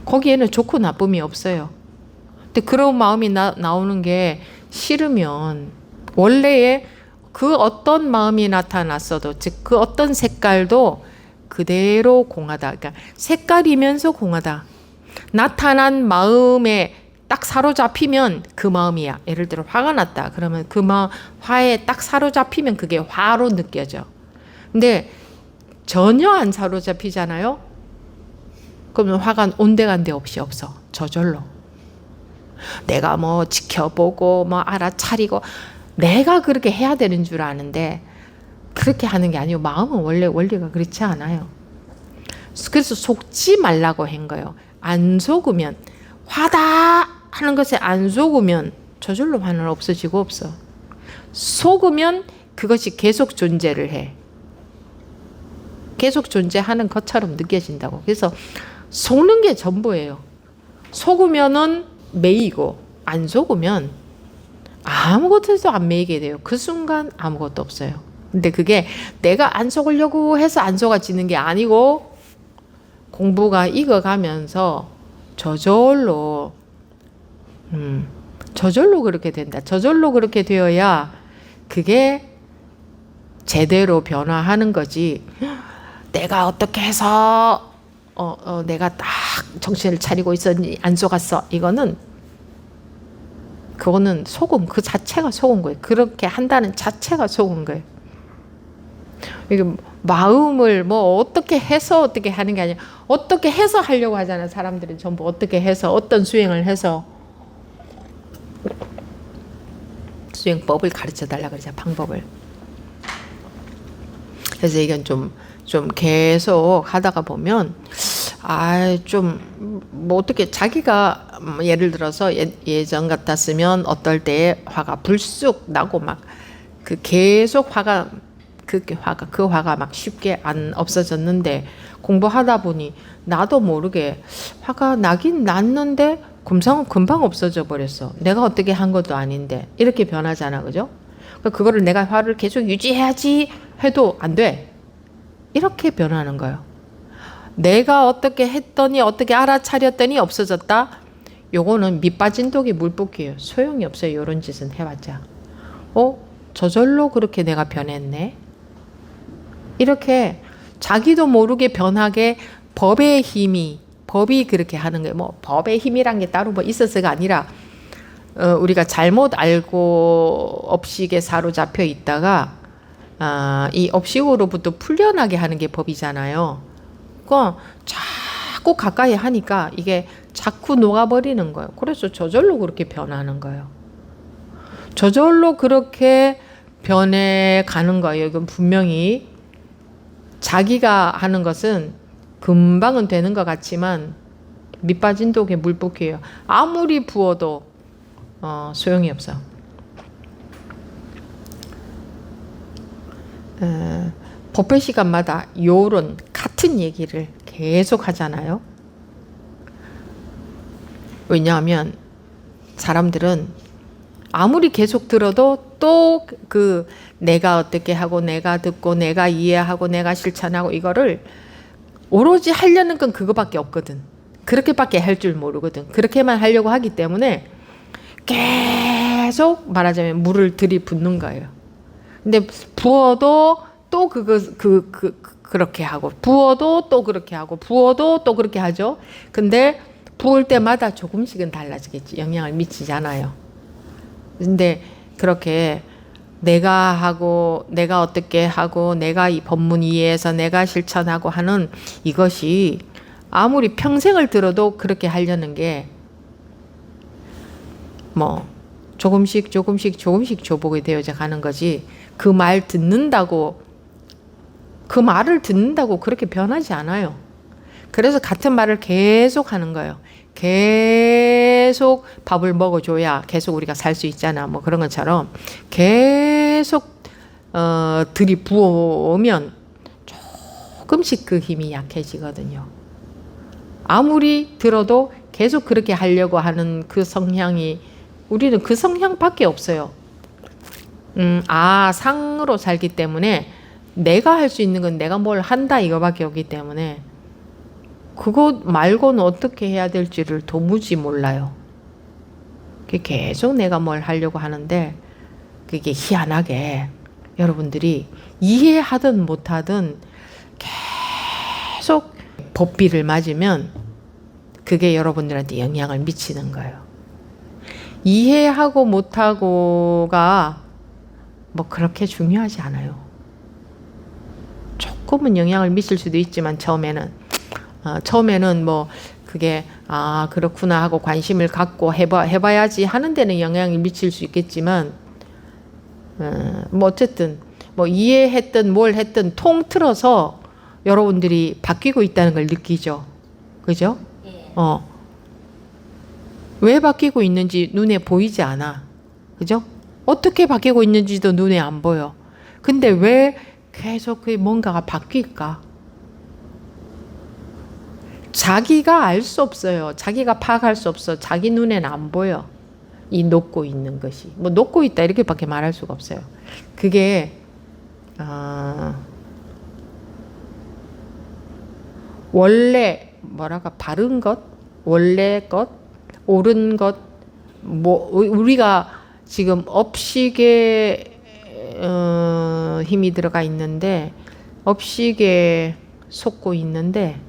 거기에는 좋고 나쁨이 없어요. 근데 그런 마음이 나오는 게 싫으면 원래의 그 어떤 마음이 나타났어도, 즉 그 어떤 색깔도 그대로 공하다. 그러니까 색깔이면서 공하다. 나타난 마음에 딱 사로잡히면 그 마음이야. 예를 들어 화가 났다. 그러면 그 화에 딱 사로잡히면 그게 화로 느껴져. 근데 전혀 안 사로잡히잖아요. 그러면 화가 온데간데 없이 없어. 저절로. 내가 뭐 지켜보고 뭐 알아차리고 내가 그렇게 해야 되는 줄 아는데 그렇게 하는 게 아니고 마음은 원래 원리가 그렇지 않아요. 그래서 속지 말라고 한 거예요. 안 속으면 화다 하는 것에 안 속으면 저절로 화는 없어지고 없어. 속으면 그것이 계속 존재를 해. 계속 존재하는 것처럼 느껴진다고. 그래서 속는 게 전부예요. 속으면은 매이고 안 속으면 아무것도 안 매이게 돼요. 그 순간 아무것도 없어요. 근데 그게 내가 안 속으려고 해서 안 속아지는 게 아니고 공부가 익어가면서 저절로 저절로 그렇게 된다. 저절로 그렇게 되어야 그게 제대로 변화하는 거지. 내가 어떻게 해서 내가 딱 정신을 차리고 있었니 안 속았어. 그거는 속음 그 자체가 속은 거예요. 그렇게 한다는 자체가 속은 거예요. 이게 마음을 뭐 어떻게 해서 어떻게 하는 게 아니라 어떻게 해서 하려고 하잖아요. 사람들은 전부 어떻게 해서 어떤 수행을 해서 수행법을 가르쳐 달라 그러죠. 방법을. 그래서 이건 좀 계속 하다가 보면 뭐 어떻게 자기가 예를 들어서 예전 같았으면 어떨 때 화가 불쑥 나고 막 그 계속 그 화가 막 쉽게 안 없어졌는데 공부하다 보니 나도 모르게 화가 나긴 났는데 금방 없어져 버렸어. 내가 어떻게 한 것도 아닌데 이렇게 변하잖아, 그죠? 그거를 내가 화를 계속 유지해야지 해도 안 돼. 이렇게 변하는 거예요. 내가 어떻게 했더니 어떻게 알아차렸더니 없어졌다. 요거는 밑 빠진 독이 물 붓기예요. 소용이 없어요. 이런 짓은 해봤자. 저절로 그렇게 내가 변했네. 이렇게 자기도 모르게 변하게 법이 그렇게 하는 거예요. 뭐 법의 힘이란 게 따로 뭐 있어서가 아니라 우리가 잘못 알고 업식에 사로잡혀 있다가 이 업식으로부터 풀려나게 하는 게 법이잖아요. 그러니까 자꾸 가까이 하니까 이게 자꾸 녹아버리는 거예요. 그래서 저절로 그렇게 변하는 거예요. 저절로 그렇게 변해가는 거예요. 이건 분명히 자기가 하는 것은 금방은 되는 것 같지만 밑 빠진 독에 물 붓기예요. 아무리 부어도 소용이 없어. 법회 시간마다 요런 같은 얘기를 계속 하잖아요. 왜냐하면 사람들은 아무리 계속 들어도 또 내가 어떻게 하고 내가 듣고 내가 이해하고 내가 실천하고 이거를 오로지 하려는 건 그거밖에 없거든. 그렇게밖에 할 줄 모르거든. 그렇게만 하려고 하기 때문에 계속 말하자면 물을 들이붓는 거예요. 근데 부어도 또 그렇게 하고 부어도 또 그렇게 하고 부어도 또 그렇게 하죠. 근데 부을 때마다 조금씩은 달라지겠지. 영향을 미치잖아요. 근데 그렇게 내가 하고 내가 어떻게 하고 내가 이 법문 이해해서 내가 실천하고 하는 이것이 아무리 평생을 들어도 그렇게 하려는 게 뭐 조금씩 조복이 되어져 가는 거지 그 말을 듣는다고 그렇게 변하지 않아요. 그래서 같은 말을 계속 하는 거예요. 계속 밥을 먹어줘야 계속 우리가 살 수 있잖아. 뭐 그런 것처럼 계속 들이부어오면 조금씩 그 힘이 약해지거든요. 아무리 들어도 계속 그렇게 하려고 하는 그 성향이 우리는 그 성향밖에 없어요. 상으로 살기 때문에 내가 할 수 있는 건 내가 뭘 한다 이거밖에 없기 때문에 그거 말고는 어떻게 해야 될지를 도무지 몰라요. 계속 내가 뭘 하려고 하는데 그게 희한하게 여러분들이 이해하든 못하든 계속 법비를 맞으면 그게 여러분들한테 영향을 미치는 거예요. 이해하고 못하고가 뭐 그렇게 중요하지 않아요. 조금은 영향을 미칠 수도 있지만 처음에는 뭐 그게 그렇구나 하고 관심을 갖고 해봐야지 하는 데는 영향이 미칠 수 있겠지만 뭐 어쨌든 뭐 이해했든 뭘 했든 통틀어서 여러분들이 바뀌고 있다는 걸 느끼죠. 그죠? 왜 바뀌고 있는지 눈에 보이지 않아. 그죠? 어떻게 바뀌고 있는지도 눈에 안 보여. 근데 왜 계속 그 뭔가가 바뀔까? 자기가 알 수 없어요. 자기가 파악할 수 없어. 자기 눈에는 안 보여. 이 녹고 있는 것이. 뭐 녹고 있다 이렇게밖에 말할 수가 없어요. 그게 원래 뭐랄까 바른 것, 원래 것, 옳은 것, 뭐 우리가 지금 업식에 힘이 들어가 있는데 업식에 속고 있는데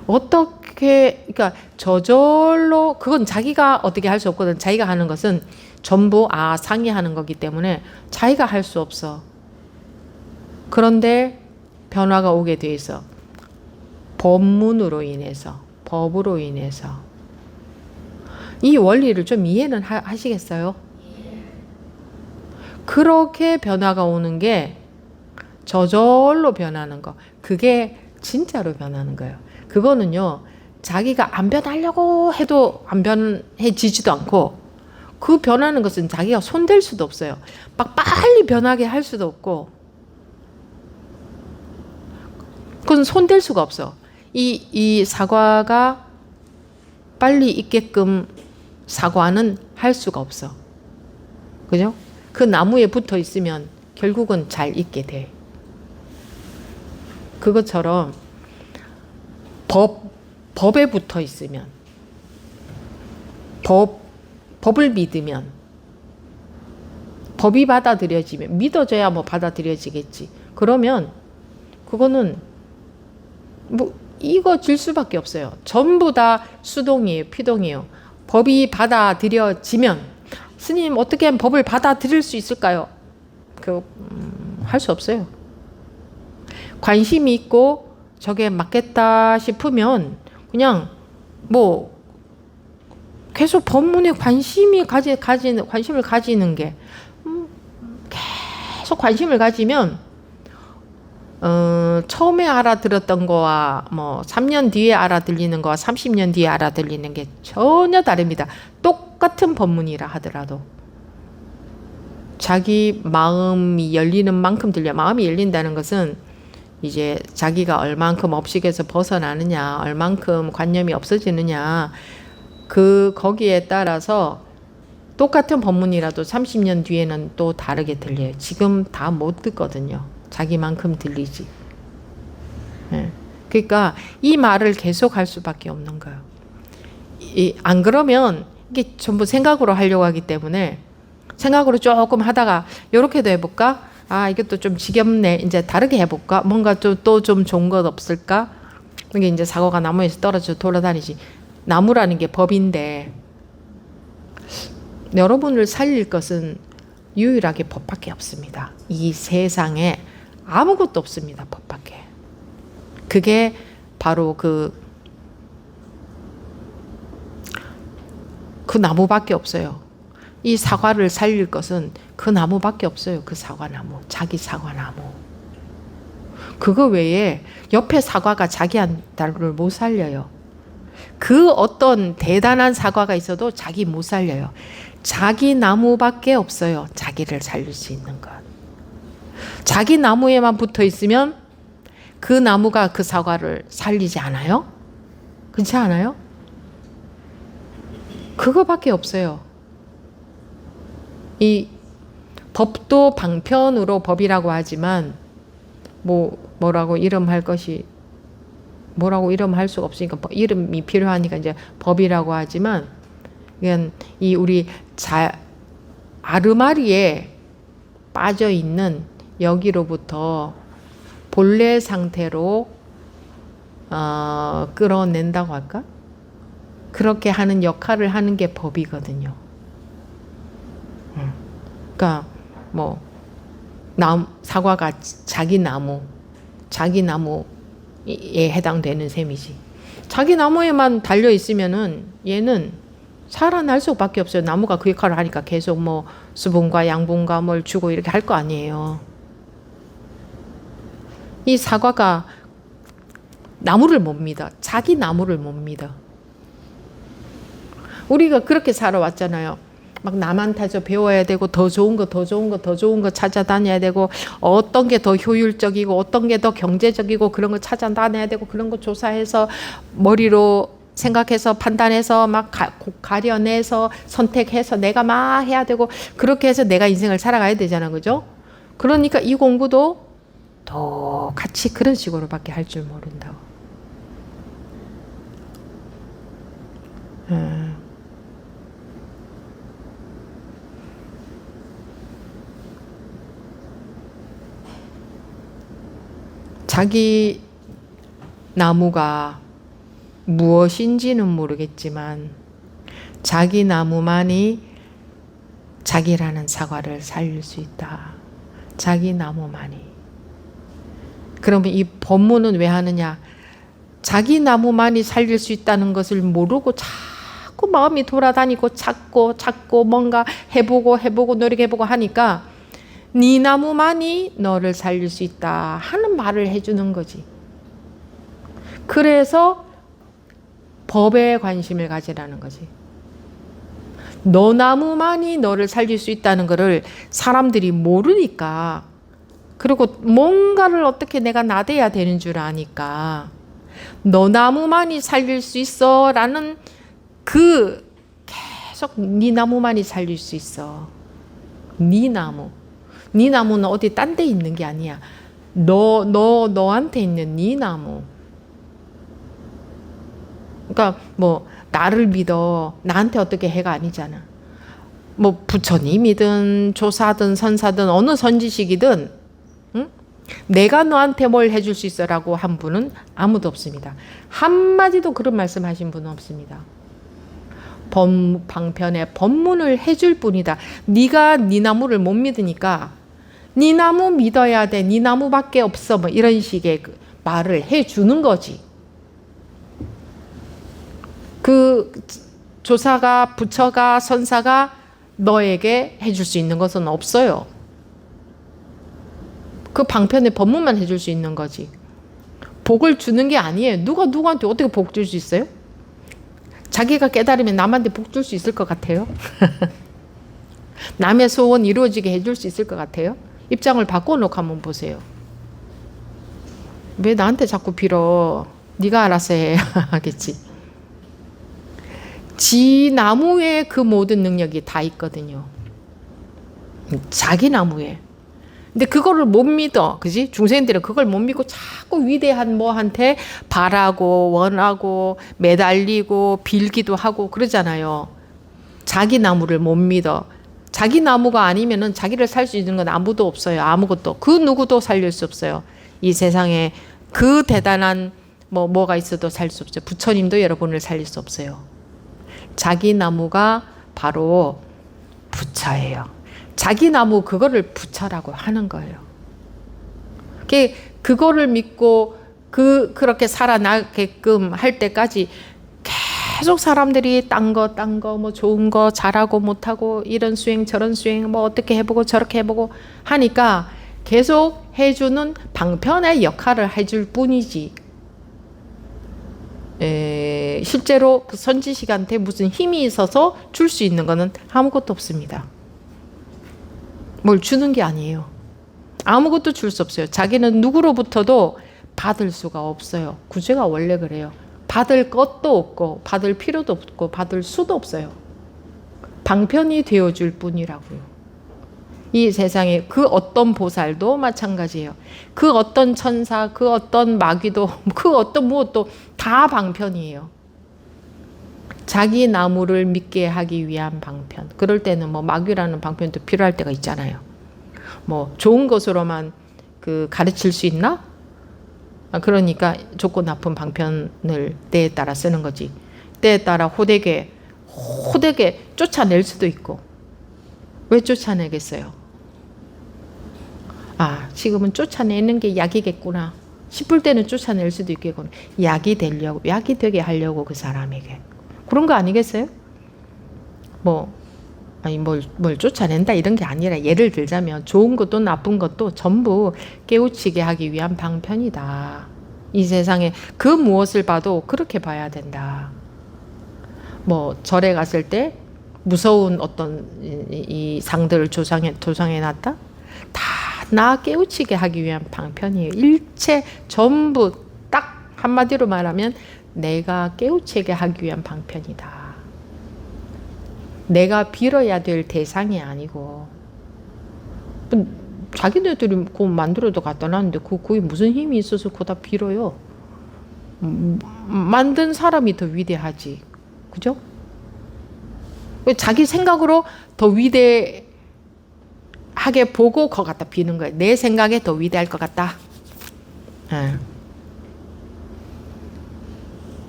어떻게 그러니까 저절로 그건 자기가 어떻게 할 수 없거든. 자기가 하는 것은 전부 상의하는 거기 때문에 자기가 할 수 없어. 그런데 변화가 오게 돼 있어. 법문으로 인해서, 법으로 인해서. 이 원리를 좀 이해는 하시겠어요? 그렇게 변화가 오는 게 저절로 변하는 거. 그게 진짜로 변하는 거예요. 그거는요, 자기가 안 변하려고 해도 안 변해지지도 않고, 그 변하는 것은 자기가 손댈 수도 없어요. 막 빨리 변하게 할 수도 없고, 그건 손댈 수가 없어. 이 사과가 빨리 익게끔 사과는 할 수가 없어. 그죠? 그 나무에 붙어 있으면 결국은 잘 익게 돼. 그것처럼 법에 붙어 있으면, 법을 믿으면, 법이 받아들여지면, 믿어져야 뭐 받아들여지겠지. 그러면 그거는 뭐 익어질 수밖에 없어요. 전부 다 수동이에요. 피동이에요. 법이 받아들여지면 스님 어떻게 하면 법을 받아들일 수 있을까요? 할 수 없어요. 관심이 있고 저게 맞겠다 싶으면 그냥 뭐 계속 법문에 관심을 가지는 게 계속 관심을 가지면 처음에 알아들었던 거와 뭐 3년 뒤에 알아들리는 거와 30년 뒤에 알아들리는 게 전혀 다릅니다. 똑같은 법문이라 하더라도 자기 마음이 열리는 만큼 들려. 마음이 열린다는 것은 이제 자기가 얼만큼 업식에서 벗어나느냐, 얼만큼 관념이 없어지느냐, 거기에 따라서 똑같은 법문이라도 30년 뒤에는 또 다르게 들려요. 지금 다 못 듣거든요. 자기만큼 들리지. 그러니까 이 말을 계속 할 수밖에 없는 거예요. 안 그러면 이게 전부 생각으로 하려고 하기 때문에 생각으로 조금 하다가 이렇게도 해볼까? 이것도 좀 지겹네. 이제 다르게 해볼까? 뭔가 또 좀 좋은 것 없을까? 이게 이제 사과가 나무에서 떨어져 돌아다니지. 나무라는 게 법인데 여러분을 살릴 것은 유일하게 법밖에 없습니다. 이 세상에 아무것도 없습니다. 법밖에. 그게 바로 그 나무밖에 없어요. 이 사과를 살릴 것은 그 나무밖에 없어요. 그 사과나무. 자기 사과나무. 그거 외에 옆에 사과가 자기한테를 못 살려요. 그 어떤 대단한 사과가 있어도 자기 못 살려요. 자기 나무밖에 없어요. 자기를 살릴 수 있는 것. 자기 나무에만 붙어 있으면 그 나무가 그 사과를 살리지 않아요? 그렇지 않아요? 그거밖에 없어요. 이 법도 방편으로 법이라고 하지만 뭐라고 이름할 수가 없으니까 이름이 필요하니까 이제 법이라고 하지만 이건 이 우리 아르마리에 빠져 있는 여기로부터 본래 상태로 끌어낸다고 할까? 그렇게 하는 역할을 하는 게 법이거든요. 그러니까 사과가 자기 나무에 해당되는 셈이지. 자기 나무에만 달려 있으면은 얘는 살아날 수밖에 없어요. 나무가 그 역할을 하니까 계속 뭐 수분과 양분과 뭘 주고 이렇게 할 거 아니에요. 이 사과가 나무를 못 믿어. 자기 나무를 못 믿어. 우리가 그렇게 살아왔잖아요. 막 남한테서 배워야 되고 더 좋은 거 찾아다녀야 되고 어떤 게 더 효율적이고 어떤 게 더 경제적이고 그런 거 찾아다녀야 되고 그런 거 조사해서 머리로 생각해서 판단해서 막 가려내서 선택해서 내가 막 해야 되고 그렇게 해서 내가 인생을 살아가야 되잖아. 그죠? 그러니까 이 공부도 똑같이 그런 식으로밖에 할 줄 모른다고. 자기 나무가 무엇인지는 모르겠지만 자기 나무만이 자기라는 사과를 살릴 수 있다. 자기 나무만이. 그러면 이 법문은 왜 하느냐? 자기 나무만이 살릴 수 있다는 것을 모르고 자꾸 마음이 돌아다니고 찾고 뭔가 해보고 노력해보고 하니까 네 나무만이 너를 살릴 수 있다 하는 말을 해주는 거지. 그래서 법에 관심을 가지라는 거지. 너 나무만이 너를 살릴 수 있다는 거를 사람들이 모르니까, 그리고 뭔가를 어떻게 내가 나대야 되는 줄 아니까 너 나무만이 살릴 수 있어 라는 계속 네 나무만이 살릴 수 있어. 네 나무는 어디 딴 데 있는 게 아니야. 너한테 있는 네 나무. 그러니까 뭐 나를 믿어 나한테 어떻게 해가 아니잖아. 뭐 부처님이든 조사든 선사든 어느 선지식이든 응? 내가 너한테 뭘 해줄 수 있어라고 한 분은 아무도 없습니다. 한마디도 그런 말씀하신 분은 없습니다. 방편에 법문을 해줄 뿐이다. 네가 네 나무를 못 믿으니까 네 나무 믿어야 돼. 네 나무밖에 없어. 뭐 이런 식의 말을 해주는 거지. 그 조사가 부처가 선사가 너에게 해줄 수 있는 것은 없어요. 그 방편의 법문만 해줄 수 있는 거지. 복을 주는 게 아니에요. 누가 누구한테 어떻게 복 줄 수 있어요? 자기가 깨달으면 남한테 복 줄 수 있을 것 같아요? 남의 소원 이루어지게 해줄 수 있을 것 같아요? 입장을 바꿔놓고 한번 보세요. 왜 나한테 자꾸 빌어? 네가 알아서 해 하겠지. 지 나무에 그 모든 능력이 다 있거든요. 자기 나무에. 근데 그거를 못 믿어. 그지? 중생들은 그걸 못 믿고 자꾸 위대한 뭐한테 바라고 원하고 매달리고 빌기도 하고 그러잖아요. 자기 나무를 못 믿어. 자기 나무가 아니면은 자기를 살 수 있는 건 아무도 없어요. 아무것도. 그 누구도 살릴 수 없어요. 이 세상에 그 대단한 뭐가 있어도 살 수 없어요. 부처님도 여러분을 살릴 수 없어요. 자기 나무가 바로 부처예요. 자기 나무 그거를 부처라고 하는 거예요. 그거를 믿고 그렇게 살아나게끔 할 때까지 계속 사람들이 딴 거 뭐 좋은 거 잘하고 못하고 이런 수행 저런 수행 뭐 어떻게 해보고 저렇게 해보고 하니까 계속 해주는 방편의 역할을 해줄 뿐이지. 실제로 그 선지식한테 무슨 힘이 있어서 줄 수 있는 거는 아무것도 없습니다. 뭘 주는 게 아니에요. 아무것도 줄 수 없어요. 자기는 누구로부터도 받을 수가 없어요. 구조가 원래 그래요. 받을 것도 없고 받을 필요도 없고 받을 수도 없어요. 방편이 되어줄 뿐이라고요. 이 세상에 그 어떤 보살도 마찬가지예요. 그 어떤 천사, 그 어떤 마귀도, 그 어떤 무엇도 다 방편이에요. 자기 나무를 믿게 하기 위한 방편. 그럴 때는 뭐 마귀라는 방편도 필요할 때가 있잖아요. 뭐 좋은 것으로만 가르칠 수 있나? 그러니까 좋고 나쁜 방편을 때에 따라 쓰는 거지. 때에 따라 호되게 쫓아낼 수도 있고. 왜 쫓아내겠어요? 아, 지금은 쫓아내는 게 약이겠구나 싶을 때는 쫓아낼 수도 있겠구나. 약이 되게 하려고 그 사람에게. 그런 거 아니겠어요? 뭐, 아니, 뭘 쫓아낸다 이런 게 아니라 예를 들자면 좋은 것도 나쁜 것도 전부 깨우치게 하기 위한 방편이다. 이 세상에 그 무엇을 봐도 그렇게 봐야 된다. 뭐, 절에 갔을 때 무서운 어떤 이 상들을 조성해 놨다? 다 나 깨우치게 하기 위한 방편이에요. 일체 전부 딱 한마디로 말하면 내가 깨우치게 하기 위한 방편이다. 내가 빌어야 될 대상이 아니고 자기네들이 그거 만들어도 갖다 놨는데 그게 무슨 힘이 있어서 그거 다 빌어요. 만든 사람이 더 위대하지. 그죠? 자기 생각으로 더 위대하게 보고 그거 갖다 비는 거예요. 내 생각에 더 위대할 것 같다.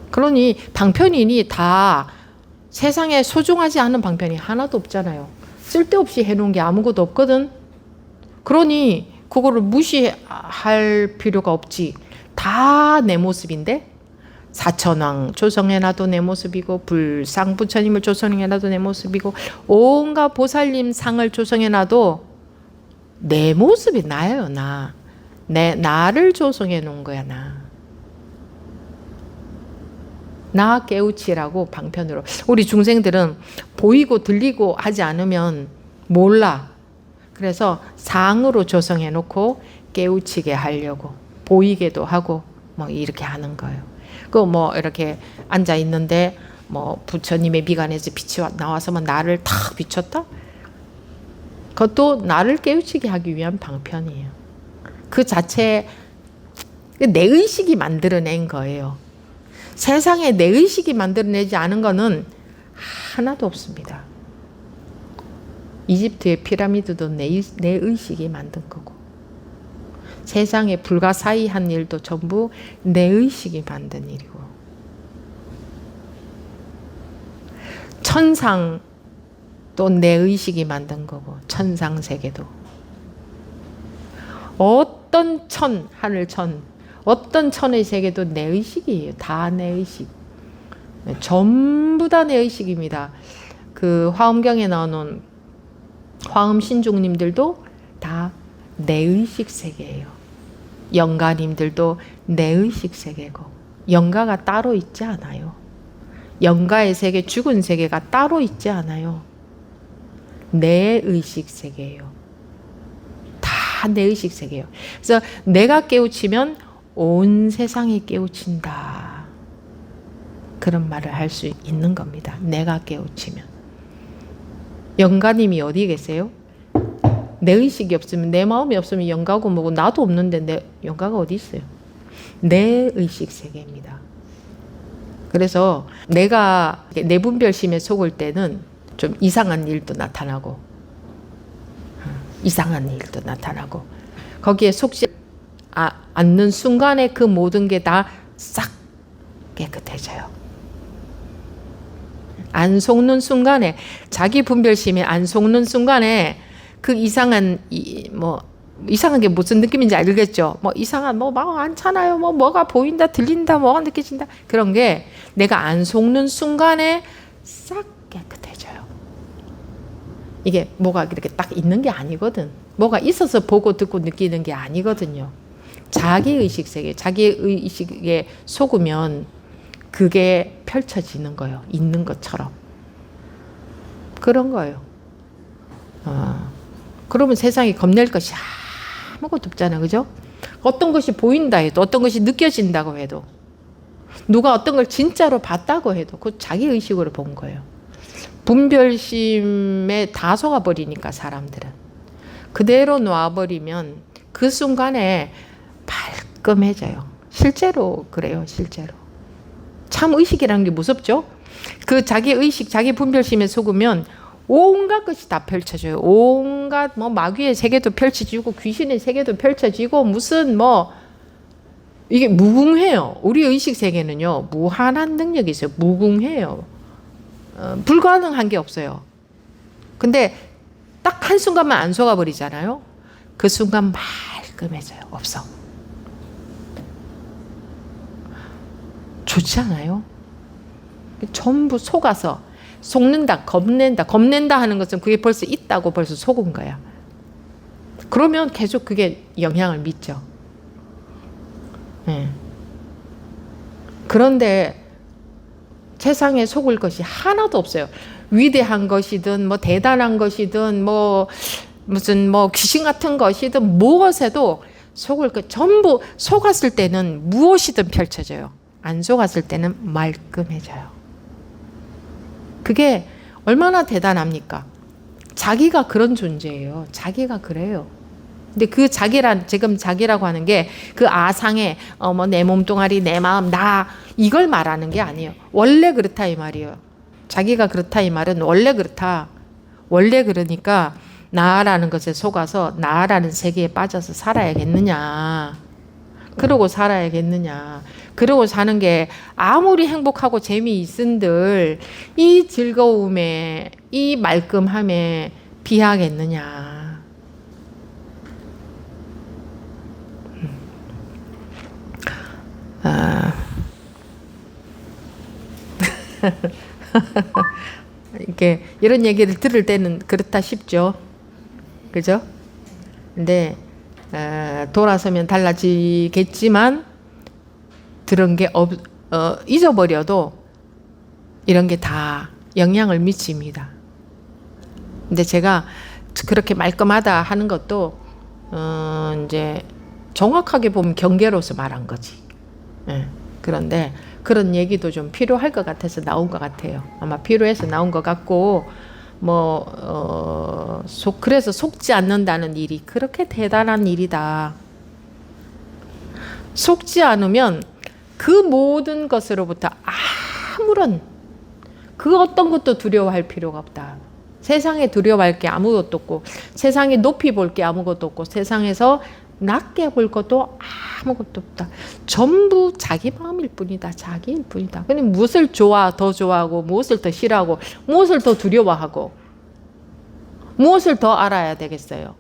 그러니 방편이니 다 세상에 소중하지 않은 방편이 하나도 없잖아요. 쓸데없이 해놓은 게 아무것도 없거든. 그러니 그거를 무시할 필요가 없지. 다 내 모습인데 사천왕 조성해놔도 내 모습이고 불상부처님을 조성해놔도 내 모습이고 온갖 보살님 상을 조성해놔도 내 모습이 나예요. 나를 조성해 놓은 거야. 나 깨우치라고 방편으로. 우리 중생들은 보이고 들리고 하지 않으면 몰라. 그래서 상으로 조성해 놓고 깨우치게 하려고 보이게도 하고 뭐 이렇게 하는 거예요. 그 뭐 이렇게 앉아 있는데 뭐 부처님의 미간에서 빛이 나와서 뭐 나를 탁 비췄다? 그것도 나를 깨우치게 하기 위한 방편이에요. 그 자체 내 의식이 만들어낸 거예요. 세상에 내 의식이 만들어내지 않은 거는 하나도 없습니다. 이집트의 피라미드도 내 의식이 만든 거고 세상에 불가사의한 일도 전부 내 의식이 만든 일이고 천상도 내 의식이 만든 거고 천상세계도 어떤 하늘천 어떤 천의 세계도 내 의식이에요. 다 내 의식. 전부 다 내 의식입니다. 그 화엄경에 나오는 화엄신중님들도 다 내 의식 세계예요. 영가님들도 내 의식 세계고 영가가 따로 있지 않아요. 영가의 세계, 죽은 세계가 따로 있지 않아요. 내 의식 세계예요. 다 내 의식 세계예요. 그래서 내가 깨우치면 온 세상이 깨우친다. 그런 말을 할 수 있는 겁니다. 내가 깨우치면. 영가님이 어디 계세요? 내 의식이 없으면 내 마음이 없으면 영가고 뭐고 나도 없는데 내 영가가 어디 있어요? 내 의식 세계입니다. 그래서 내가 내분별심에 속을 때는 좀 이상한 일도 나타나고 거기에 속지 않는 순간에 그 모든 게 다 싹 깨끗해져요. 안 속는 순간에 자기 분별심에 안 속는 순간에 그 이상한 이상한 게 무슨 느낌인지 알겠죠? 뭐 이상한 막 많잖아요. 뭐가 보인다, 들린다, 뭐가 느껴진다. 그런 게 내가 안 속는 순간에 싹 깨끗해져요. 이게 뭐가 이렇게 딱 있는 게 아니거든. 뭐가 있어서 보고 듣고 느끼는 게 아니거든요. 자기 의식 세계, 자기 의식에 속으면 그게 펼쳐지는 거예요. 있는 것처럼. 그런 거예요. 그러면 세상에 겁낼 것이 아무것도 없잖아. 그죠? 어떤 것이 보인다 해도 어떤 것이 느껴진다고 해도 누가 어떤 걸 진짜로 봤다고 해도 그 자기 의식으로 본 거예요. 분별심에 다 속아버리니까 사람들은. 그대로 놔버리면 그 순간에 말끔해져요. 실제로 그래요. 실제로. 참 의식이라는 게 무섭죠? 그 자기 의식, 자기 분별심에 속으면 온갖 것이 다 펼쳐져요. 온갖 마귀의 세계도 펼쳐지고 귀신의 세계도 펼쳐지고 무슨 이게 무궁해요. 우리 의식 세계는요. 무한한 능력이 있어요. 무궁해요. 불가능한 게 없어요. 근데 딱 한순간만 안 속아버리잖아요. 그 순간 말끔해져요. 없어. 좋지 않아요? 전부 속아서 속는다, 겁낸다 하는 것은 그게 벌써 있다고 벌써 속은 거야. 그러면 계속 그게 영향을 미쳐. 네. 그런데 세상에 속을 것이 하나도 없어요. 위대한 것이든 뭐 대단한 것이든 뭐 무슨 뭐 귀신 같은 것이든 무엇에도 속을 것 전부 속았을 때는 무엇이든 펼쳐져요. 안 속았을 때는 말끔해져요. 그게 얼마나 대단합니까? 자기가 그런 존재예요. 자기가 그래요. 근데 그 지금 자기라고 하는 게 그 아상의 뭐 내 몸뚱아리, 내 마음, 나 이걸 말하는 게 아니에요. 원래 그렇다 이 말이에요. 자기가 그렇다 이 말은 원래 그렇다. 원래 그러니까 나라는 것에 속아서 나라는 세계에 빠져서 살아야겠느냐. 그러고 살아야겠느냐. 그러고 사는 게 아무리 행복하고 재미있은들 이 즐거움에 이 말끔함에 비하겠느냐. 이렇게 이런 얘기를 들을 때는 그렇다 싶죠. 그죠? 근데 돌아서면 달라지겠지만 들은 게 잊어버려도 이런 게 다 영향을 미칩니다. 근데 제가 그렇게 말끔하다 하는 것도 이제 정확하게 보면 경계로서 말한 거지. 그런데 그런 얘기도 좀 필요할 것 같아서 나온 것 같아요. 아마 필요해서 나온 것 같고 그래서 속지 않는다는 일이 그렇게 대단한 일이다. 속지 않으면 그 모든 것으로부터 아무런 그 어떤 것도 두려워할 필요가 없다. 세상에 두려워할 게 아무것도 없고 세상에 높이 볼 게 아무것도 없고 세상에서 낮게 볼 것도 아무것도 없다. 전부 자기 마음일 뿐이다. 자기일 뿐이다. 근데 무엇을 더 좋아하고 무엇을 더 싫어하고 무엇을 더 두려워하고 무엇을 더 알아야 되겠어요.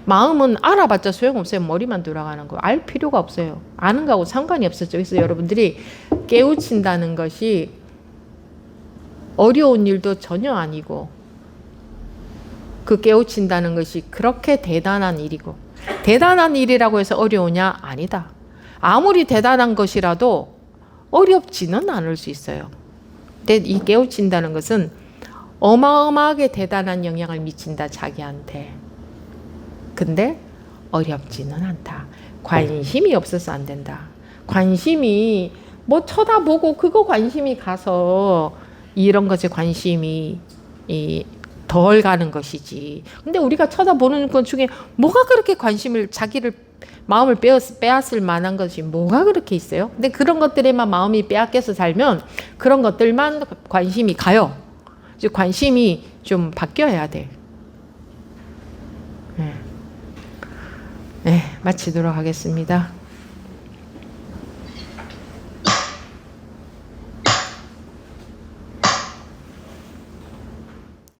마음은 알아봤자 소용없어요. 머리만 돌아가는 거. 알 필요가 없어요. 아는 거하고 상관이 없었죠. 그래서 여러분들이 깨우친다는 것이 어려운 일도 전혀 아니고 그 깨우친다는 것이 그렇게 대단한 일이고 대단한 일이라고 해서 어려우냐? 아니다. 아무리 대단한 것이라도 어렵지는 않을 수 있어요. 근데 이 깨우친다는 것은 어마어마하게 대단한 영향을 미친다. 자기한테. 근데 어렵지는 않다. 관심이 없어서 안 된다. 관심이 뭐 쳐다보고 그거 관심이 가서 이런 것에 관심이 덜 가는 것이지. 근데 우리가 쳐다보는 것 중에 뭐가 그렇게 자기를 마음을 빼앗을 만한 것이 뭐가 그렇게 있어요? 근데 그런 것들에만 마음이 빼앗겨서 살면 그런 것들만 관심이 가요. 이제 관심이 좀 바뀌어야 돼. 네, 마치도록 하겠습니다.